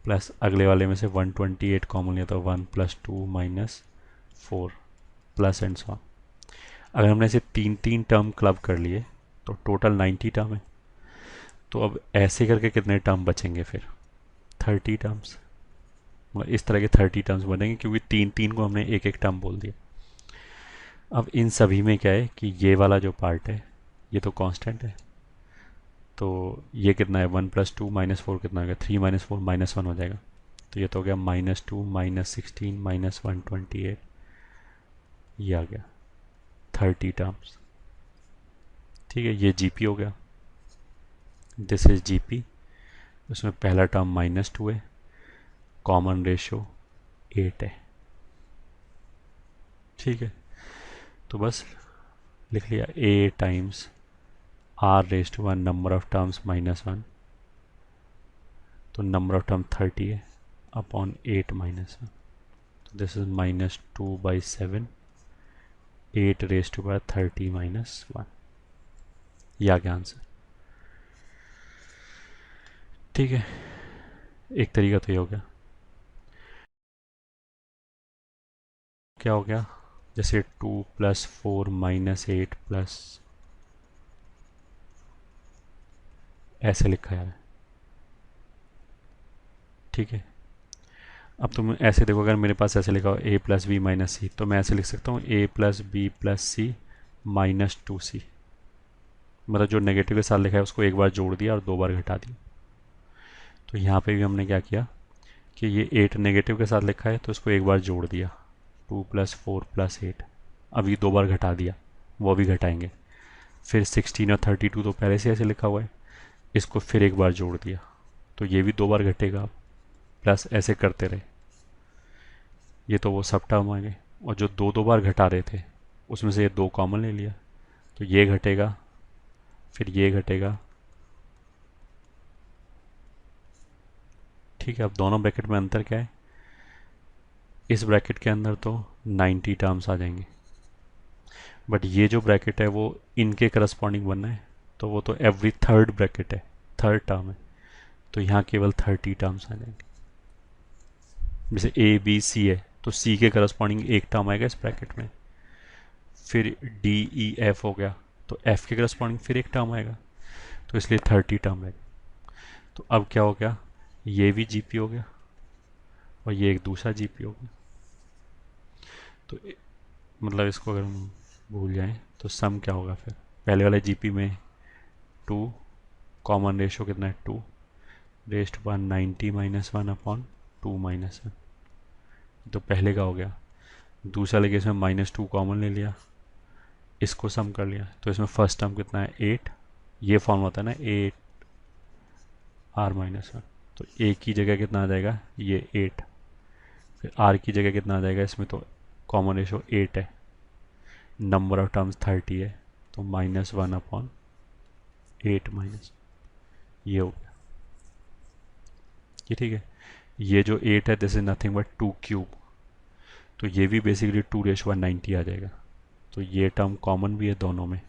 प्लस अगले वाले में से 128 कॉमन लिया तो 1+2-4 प्लस एंड सो ऑन। अगर हमने इसे 3 3 टर्म क्लब कर लिए तो टोटल 90 टर्म है। तो अब ऐसे करके कितने टर्म बचेंगे फिर? 30 टर्म्स। मतलब इस तरह के 30 टर्म्स बनेंगे, क्योंकि 3 3 को हमने एक एक टर्म बोल दिया। अब इन सभी में क्या है कि ये वाला जो पार्ट है ये तो कांस्टेंट है, तो ये कितना है, 1+2-4 कितना हो गया, 3-4 -1 हो जाएगा। तो ये तो हो गया -2 -16 -128, ये आ गया 30 टर्म्स। ठीक है, ये जीपी हो गया, दिस इज जीपी। उसमें पहला टर्म -2 है, कॉमन रेशो 8 है। ठीक है, तो बस लिख लिया a times r⁻1 number of terms -1, तो नंबर ऑफ टर्म 30 है अपॉन 8 -1, तो दिस इज -2/7 8⁻30 -1, ये आ गया आंसर। ठीक है, एक तरीका तो ये हो गया। क्या हो गया, जैसे 2+4 -8 प्लस ऐसे लिखा है। ठीक है, अब तुम ऐसे देखो, अगर मेरे पास ऐसे लिखा हो a+b-c, तो मैं ऐसे लिख सकता हूँ a+b+c -2c। मतलब जो नेगेटिव के साथ लिखा है उसको एक बार जोड़ दिया और 2 बार घटा दिया। तो यहाँ पे भी हमने क्या किया कि ये 8 नेगेटिव के साथ लिखा है तो इसको एक बार जोड़ दिया, 2+4+8, अभी 2 बार घटा दिया, वो भी घटाएंगे। फिर 16 और 32 तो पहले से ऐसे लिखा हुआ है, इसको फिर एक बार जोड़ दिया, तो ये भी 2 बार घटेगा, प्लस ऐसे करते रहे। ये तो वो सब टर्म आ गए, और जो 2 2 बार घटा रहे थे उसमें से ये 2 कॉमन ले लिया, तो ये घटेगा, फिर ये घटेगा। ठीक है, अब दोनों ब्रैकेट में अंतर क्या है, इस ब्रैकेट के अंदर तो 90 टर्म्स आ जाएंगे, बट ये जो ब्रैकेट है वो इनके करस्पॉन्डिंग बनना है, तो वो तो एवरी थर्ड ब्रैकेट है, थर्ड टर्म है, तो यहाँ केवल 30 टर्म्स आ जाएंगे। जैसे ए बी सी है तो सी के करस्पॉन्डिंग एक टर्म आएगा इस ब्रैकेट में, फिर डी ई एफ हो गया तो एफ के करस्पॉन्डिंग फिर एक टर्म आएगा, तो इसलिए 30 टर्म है। तो अब क्या हो गया, ये भी जीपी हो गया और ये एक दूसरा जीपी हो गया। तो मतलब इसको अगर हम भूल जाएं तो सम क्या होगा फिर, पहले वाले जीपी में 2, कॉमन रेशो कितना है 2 90 -1 अपॉन 2 -1, तो पहले का हो गया। दूसरा लेके इसमें -2 कॉमन ले लिया, इसको सम कर लिया, तो इसमें फर्स्ट टर्म कितना है 8, ये फॉर्म होता है ना 8r-1, तो a की जगह कितना आ जाएगा, ये 8, फिर r की जगह कितना आ जाएगा, इसमें तो कॉमन रेशो 8 है, नंबर ऑफ टर्म्स 30 है, तो -1 अपॉन 8 माइनस, ये हो गया। ये ठीक है, ये जो 8 है this is nothing but 2 cube, तो ये भी बेसिकली 2⁻90 आ जाएगा। तो ये टर्म कॉमन भी है दोनों में,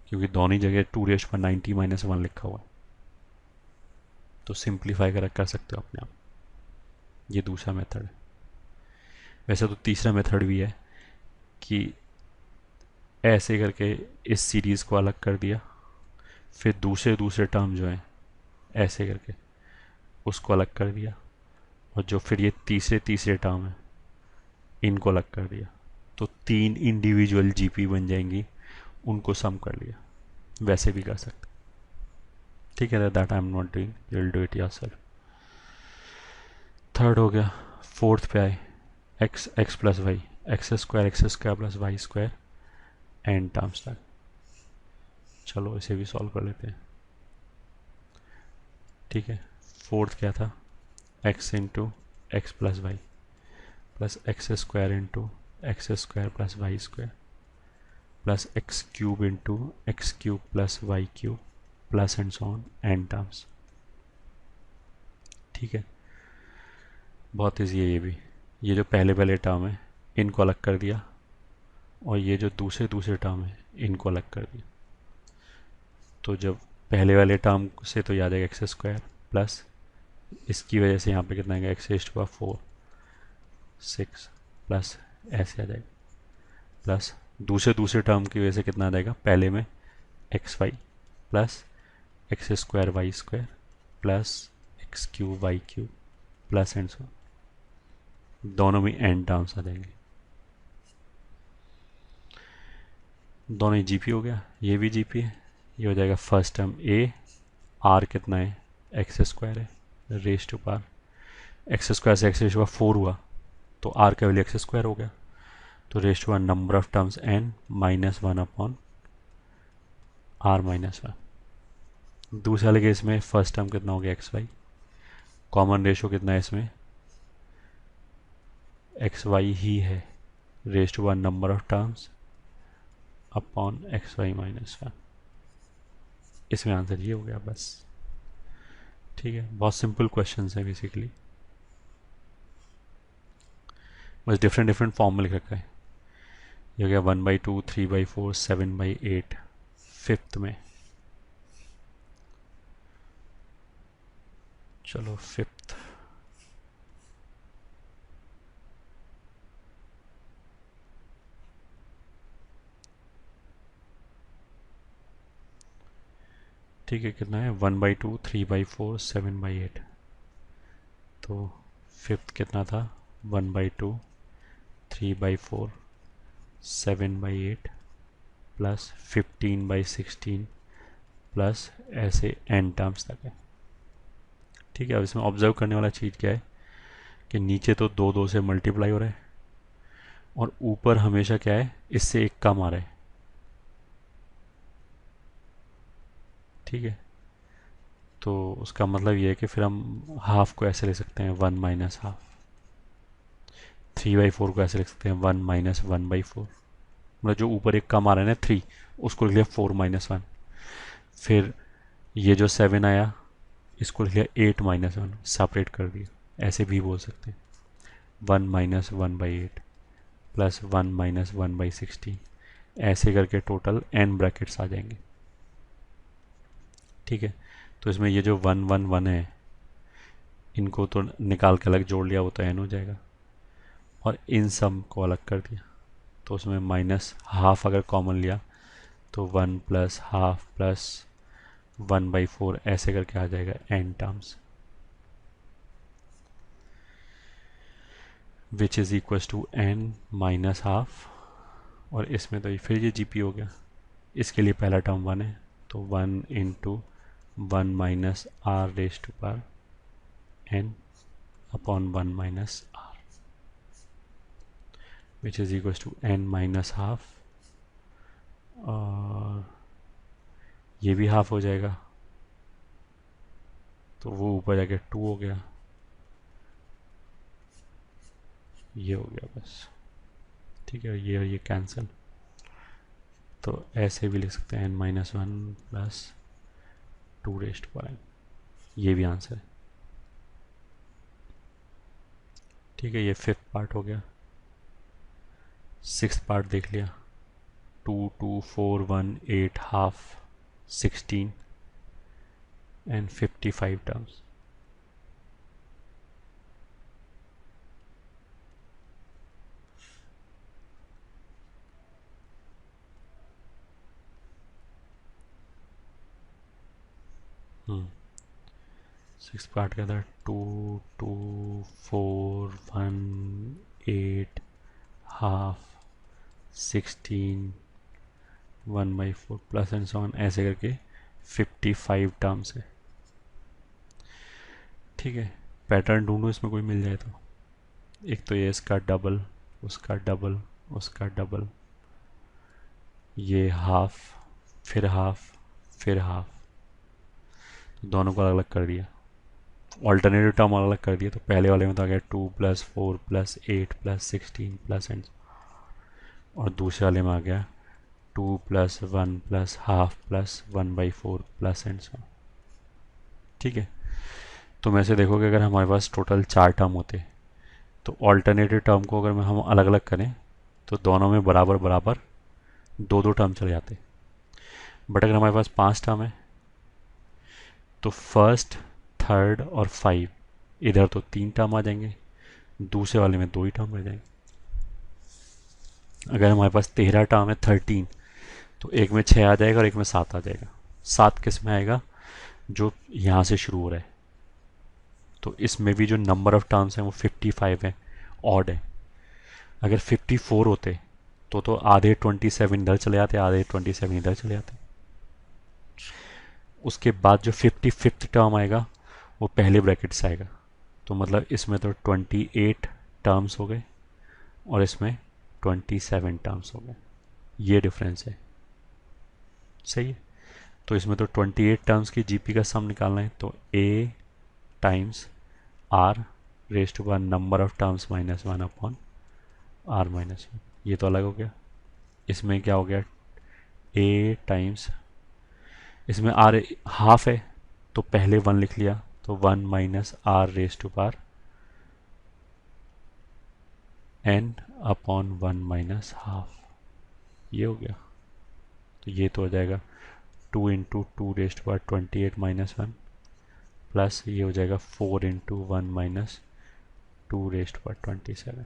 क्योंकि दोनों ही जगह 2⁻90 -1 लिखा हुआ है, तो सिंप्लीफाई कर सकते हो अपने आप। ये दूसरा मेथड है। वैसे तो तीसरा मेथड भी है कि ऐसे करके इस सीरीज़ को अलग कर दिया, फिर दूसरे दूसरे टर्म जो हैं ऐसे करके उसको अलग कर दिया, और जो फिर ये तीसरे तीसरे टर्म है इनको अलग कर दिया, तो 3 इंडिविजुअल जीपी बन जाएंगी, उनको सम कर लिया। वैसे भी कर सकते, ठीक है, that I am not doing, you will do it yourself. Third हो गया। फोर्थ पे आए, x x plus y, x square plus y square n terms तक। चलो इसे भी सॉल्व कर लेते हैं, ठीक है। फोर्थ क्या था, x into x plus y plus x square into x square plus y square plus x cube into x cube plus y cube plus and so on n terms, ठीक है। बहुत ईजी है ये भी। ये जो पहले पहले टर्म है इनको अलग कर दिया, और ये जो दूसरे दूसरे टर्म है इनको अलग कर दिया। तो जब पहले वाले टर्म से तो याद है एक्स स्क्वायर प्लस इसकी वजह से यहाँ पे कितना आएगा, x raise to power 4 6 plus ऐसे आ जाएगा, प्लस दूसरे दूसरे टर्म की वजह से कितना आ जाएगा, पहले में x y plus x square y square plus x cube y cube plus and so, दोनों में एन टर्म्स आ जाएंगे। दोनों ही जीपी हो गया, ये भी जीपी है, ये हो जाएगा फर्स्ट टर्म ए, आर कितना है, एक्स स्क्वायर है, raise to power x square से एक्स रेज टू पावर 4 हुआ, तो आर का वैल्यू एक्स स्क्वायर हो गया, तो raise to power number of terms n minus 1 upon r minus 1। दूसरे वाले केस में फर्स्ट टर्म कितना हो गया, एक्स वाई, कॉमन रेशो कितना है इसमें, एक्स वाई ही है, raise to power number of terms upon x y minus 1। इसमें आंसर ये हो गया बस, ठीक है। बहुत सिंपल क्वेश्चन है बेसिकली, बस डिफरेंट डिफरेंट फॉर्म में लिख रखा है। ये हो गया 1/2 3/4 7/8 फिफ्थ में। चलो फिफ्थ, ठीक है, कितना है 1/2 3/4 7/8, तो फिफ्थ कितना था 1/2 3/4 7/8 प्लस 15/16 प्लस ऐसे एन टर्म्स तक है, ठीक है। अब इसमें ऑब्जर्व करने वाला चीज़ क्या है कि नीचे तो दो दो से मल्टीप्लाई हो रहा है, और ऊपर हमेशा क्या है, इससे एक कम आ रहा है, ठीक है। तो उसका मतलब ये है कि फिर हम हाफ को ऐसे ले सकते हैं 1 माइनस हाफ, 3/4 को ऐसे लिख सकते हैं 1 माइनस 1/4, मतलब जो ऊपर एक कम आ रहा है ना 3, उसको लिख लिया 4 माइनस 1। फिर ये जो 7 आया इसको लिख लिया 8 माइनस 1, सेपरेट कर दिया, ऐसे भी बोल सकते हैं 1 माइनस 1/8 प्लस 1 माइनस 1/16, ऐसे करके टोटल n ब्रैकेट्स आ जाएंगे, ठीक है। तो इसमें ये जो 1 1 1 है इनको तो निकाल के अलग जोड़ लिया, वो तो n हो जाएगा, और इन सब को अलग कर दिया, तो उसमें माइनस हाफ अगर कॉमन लिया तो 1 प्लस हाफ प्लस 1/4 ऐसे करके आ जाएगा n terms, which is equal to n minus half. और इसमें तो ये फिर ये जीपी हो गया, इसके लिए पहला टर्म 1 है, तो 1 into 1 minus r raise to power n upon 1 minus r, which is equal to n minus half, और ये भी हाफ हो जाएगा, तो वो ऊपर जाके 2 हो गया, ये हो गया बस, ठीक है। ये कैंसिल, तो ऐसे भी लिख सकते हैं n minus 1 plus 2 raise to power n, ये भी आंसर है, ठीक है। ये फिफ्थ पार्ट हो गया। सिक्स पार्ट देख लिया, 2 2 4 1 8 half 16 and 55 terms. Six part क्या था, 2 2 4 1 8 half 16 1/4 plus and so on ऐसे करके 55 टर्म्स है। ठीक है, पैटर्न ढूंढो इसमें कोई मिल जाए तो। एक तो ये इसका डबल, उसका डबल, उसका डबल, ये हाफ, फिर हाफ, फिर हाफ, तो दोनों को अलग अलग कर दिया, ऑल्टरनेटिव टर्म अलग अलग कर दिया। तो पहले वाले में तो आ गया 2+4+8+16 एंड, और दूसरे वाले में आ गया 2+1+हाफ+1/4 एंड सो। ठीक है, तो मैं से देखोगे अगर हमारे पास टोटल 4 टर्म होते तो ऑल्टरनेटिव टर्म को अगर हम अलग अलग करें तो दोनों में बराबर बराबर दो दो टर्म चले जाते। बट अगर हमारे पास 5 टर्म है तो फर्स्ट, थर्ड और 5 इधर तो 3 टर्म आ जाएंगे, दूसरे वाले में 2 ही टर्म रह जाएंगे। अगर हमारे पास 13 टर्म है 13, तो एक में 6 आ जाएगा और एक में 7 आ जाएगा। 7 किस में आएगा, जो यहाँ से शुरू हो रहा है। तो इसमें भी जो नंबर ऑफ टर्म्स हैं वो 55 है, ऑड है। अगर 54 होते तो आधे 27 इधर चले जाते, आधे 27 इधर चले जाते। उसके बाद जो 55th टर्म आएगा वो पहले ब्रैकेट से आएगा। तो मतलब इसमें तो 28 टर्म्स हो गए और इसमें 27 टर्म्स हो गए, ये डिफरेंस है। सही है, तो इसमें तो 28 टर्म्स की जीपी का सम निकालना है, तो a times r raise to one number of terms -1 upon r-1, ये तो अलग हो गया। इसमें क्या हो गया, a टाइम्स, इसमें r हाफ है तो पहले 1 लिख लिया, तो 1 minus r raise to power n upon 1 minus half, ये हो गया। तो ये तो हो जाएगा 2 into 2 raise to power 28 minus 1 plus ये हो जाएगा 4 into 1 minus 2 raise to power 27।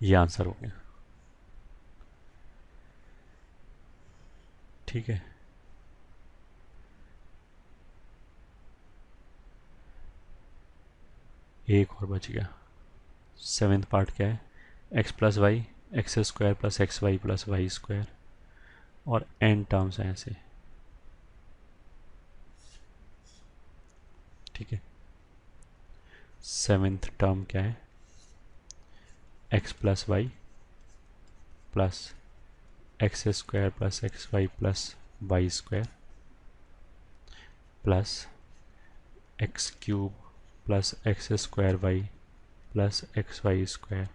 ये आंसर हो गया। ठीक है, एक और बच गया। 7th पार्ट क्या है, x plus y x square plus x y plus y square, और n टर्म्स हैं ऐसे। ठीक है, 7th टर्म क्या है, x plus y plus x square plus x y plus y square plus x cube plus x square y plus x y square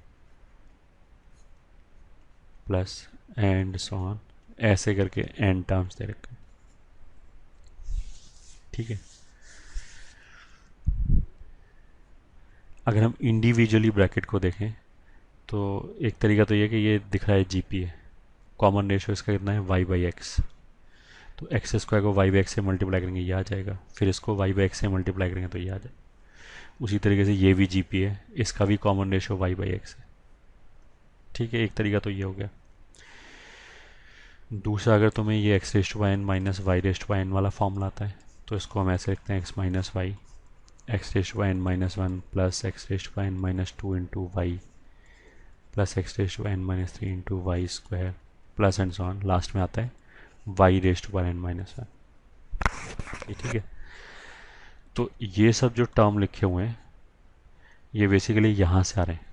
plus and so on, ऐसे करके n terms दे रखे। ठीक है, अगर हम individually bracket को देखें तो एक तरीका तो ये कि ये दिख रहा है जीपी है, कॉमन रेशियो इसका कितना है y/x, तो एक्स स्क्वायर को y/x से मल्टीप्लाई करेंगे ये आ जाएगा, फिर इसको y/x से मल्टीप्लाई करेंगे तो ये आ जाएगा। उसी तरीके से ये भी जीपी है, इसका भी कॉमन रेशियो y/x है। ठीक है, एक तरीका तो ये हो गया। दूसरा, अगर तुम्हें ये x raise to y n minus y raise to y n वाला फॉर्मूला आता है तो इसको हम ऐसे लिखते हैं x minus y x raise to y n -1 plus x raise to y n -2 into y plus x raise to y n -3 into y square plus and so on, last में आता है y raise to y n -1। ठीक है, तो ये सब जो term लिखे हुए हैं ये बेसिकली यहाँ से आ रहे हैं।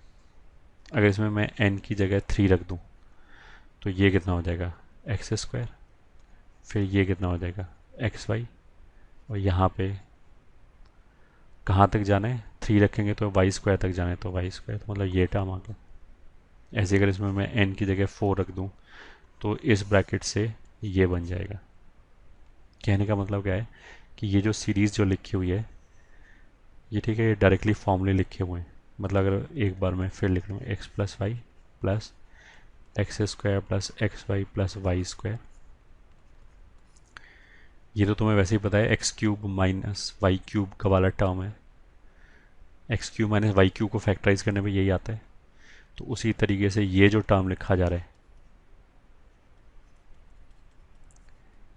अगर इसमें मैं n की जगह 3 रख दूँ तो ये कितना हो जाएगा एक्स स्क्वायर, फिर ये कितना हो जाएगा एक्स वाई, और यहाँ पे कहाँ तक जाना है 3 रखेंगे तो वाई स्क्वायर तक जाना है, तो वाई स्क्वायर, तो मतलब ये टर्म आ गया। ऐसे अगर इसमें मैं n की जगह 4 रख दूँ तो इस ब्रैकेट से ये बन जाएगा। कहने का मतलब क्या है कि ये जो सीरीज़ जो लिखी हुई है ये, ठीक है, ये डायरेक्टली फॉर्मूले लिखे हुए हैं। मतलब अगर एक बार मैं फिर लिख लूँ x plus y plus x square plus x y plus y square, ये तो तुम्हें वैसे ही पता है x cube minus y cube का वाला टर्म है, x cube minus y cube को फैक्टराइज करने में यही आता है। तो उसी तरीके से ये जो टर्म लिखा जा रहा है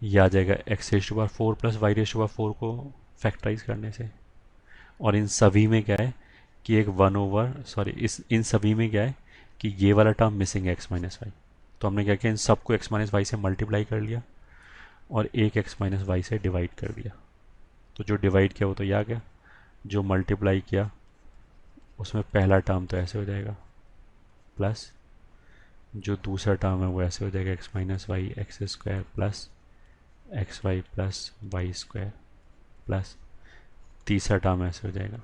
ये आ जाएगा x raise to power 4 plus y raise to power 4 को फैक्टराइज करने से। और इन सभी में क्या है कि एक वन ओवर सॉरी इस इन सभी में क्या है कि ये वाला टर्म मिसिंग है एक्स माइनस वाई। तो हमने क्या किया, इन सबको एक्स माइनस वाई से मल्टीप्लाई कर लिया और एक एक्स माइनस वाई से डिवाइड कर दिया। तो जो डिवाइड किया वो तो ये आ गया, जो मल्टीप्लाई किया उसमें पहला टर्म तो ऐसे हो जाएगा प्लस जो दूसरा टर्म है वो ऐसे हो जाएगा x minus y x square plus x y plus y square plus तीसरा टर्म ऐसे हो जाएगा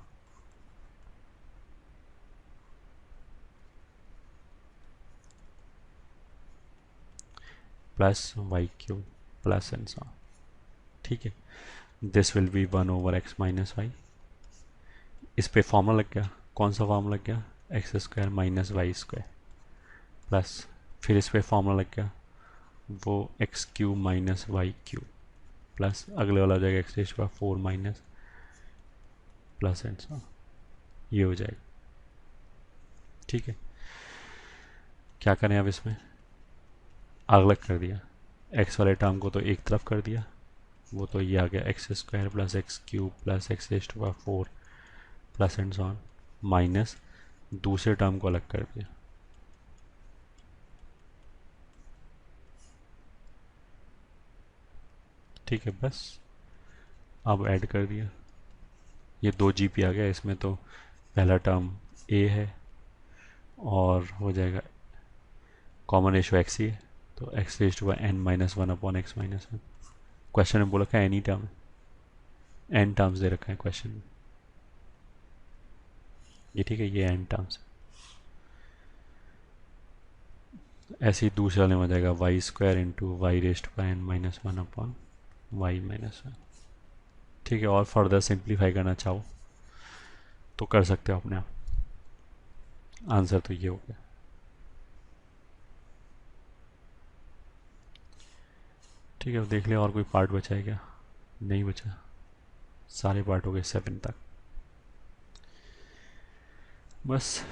plus y cube plus and so. ठीक है, this will be 1/x - y। इस पे फॉर्मूला लग गया, कौन सा फॉर्मूला लग गया, x square minus y square plus फिर इस पे फॉर्मूला लग गया वो x cube minus y cube plus अगले वाला हो जाएगा एक्स रेज का 4 माइनस प्लस एंड सो, ये हो जाएगा। ठीक है, क्या करें अब, इसमें अलग अलग कर दिया, एक्स वाले टर्म को तो एक तरफ कर दिया, वो तो ये आ गया x square plus x cube plus x raise to power 4 plus and so on minus दूसरे टर्म को अलग कर दिया। ठीक है, बस अब ऐड कर दिया, ये 2 GP आ गया, इसमें तो पहला टर्म ए है और हो जाएगा कॉमन रेशो एक्स ही है, तो x raise to n - 1/x-1। Question में बोला क्या एनी टर्म है, एन टर्म्स दे रखा है क्वेश्चन में, ये ठीक है, ये एन टर्म्स है। ऐसे ही दूसरे वाले में हो जाएगा y square into y raise to n - 1/y-1। ठीक है, और फर्दर सिंप्लीफाई करना चाहो तो कर सकते हो अपने आप, आंसर तो ये हो गया। ठीक है, अब देख लिया और कोई पार्ट बचा है क्या, नहीं बचा, सारे पार्ट हो गए 7 तक। बस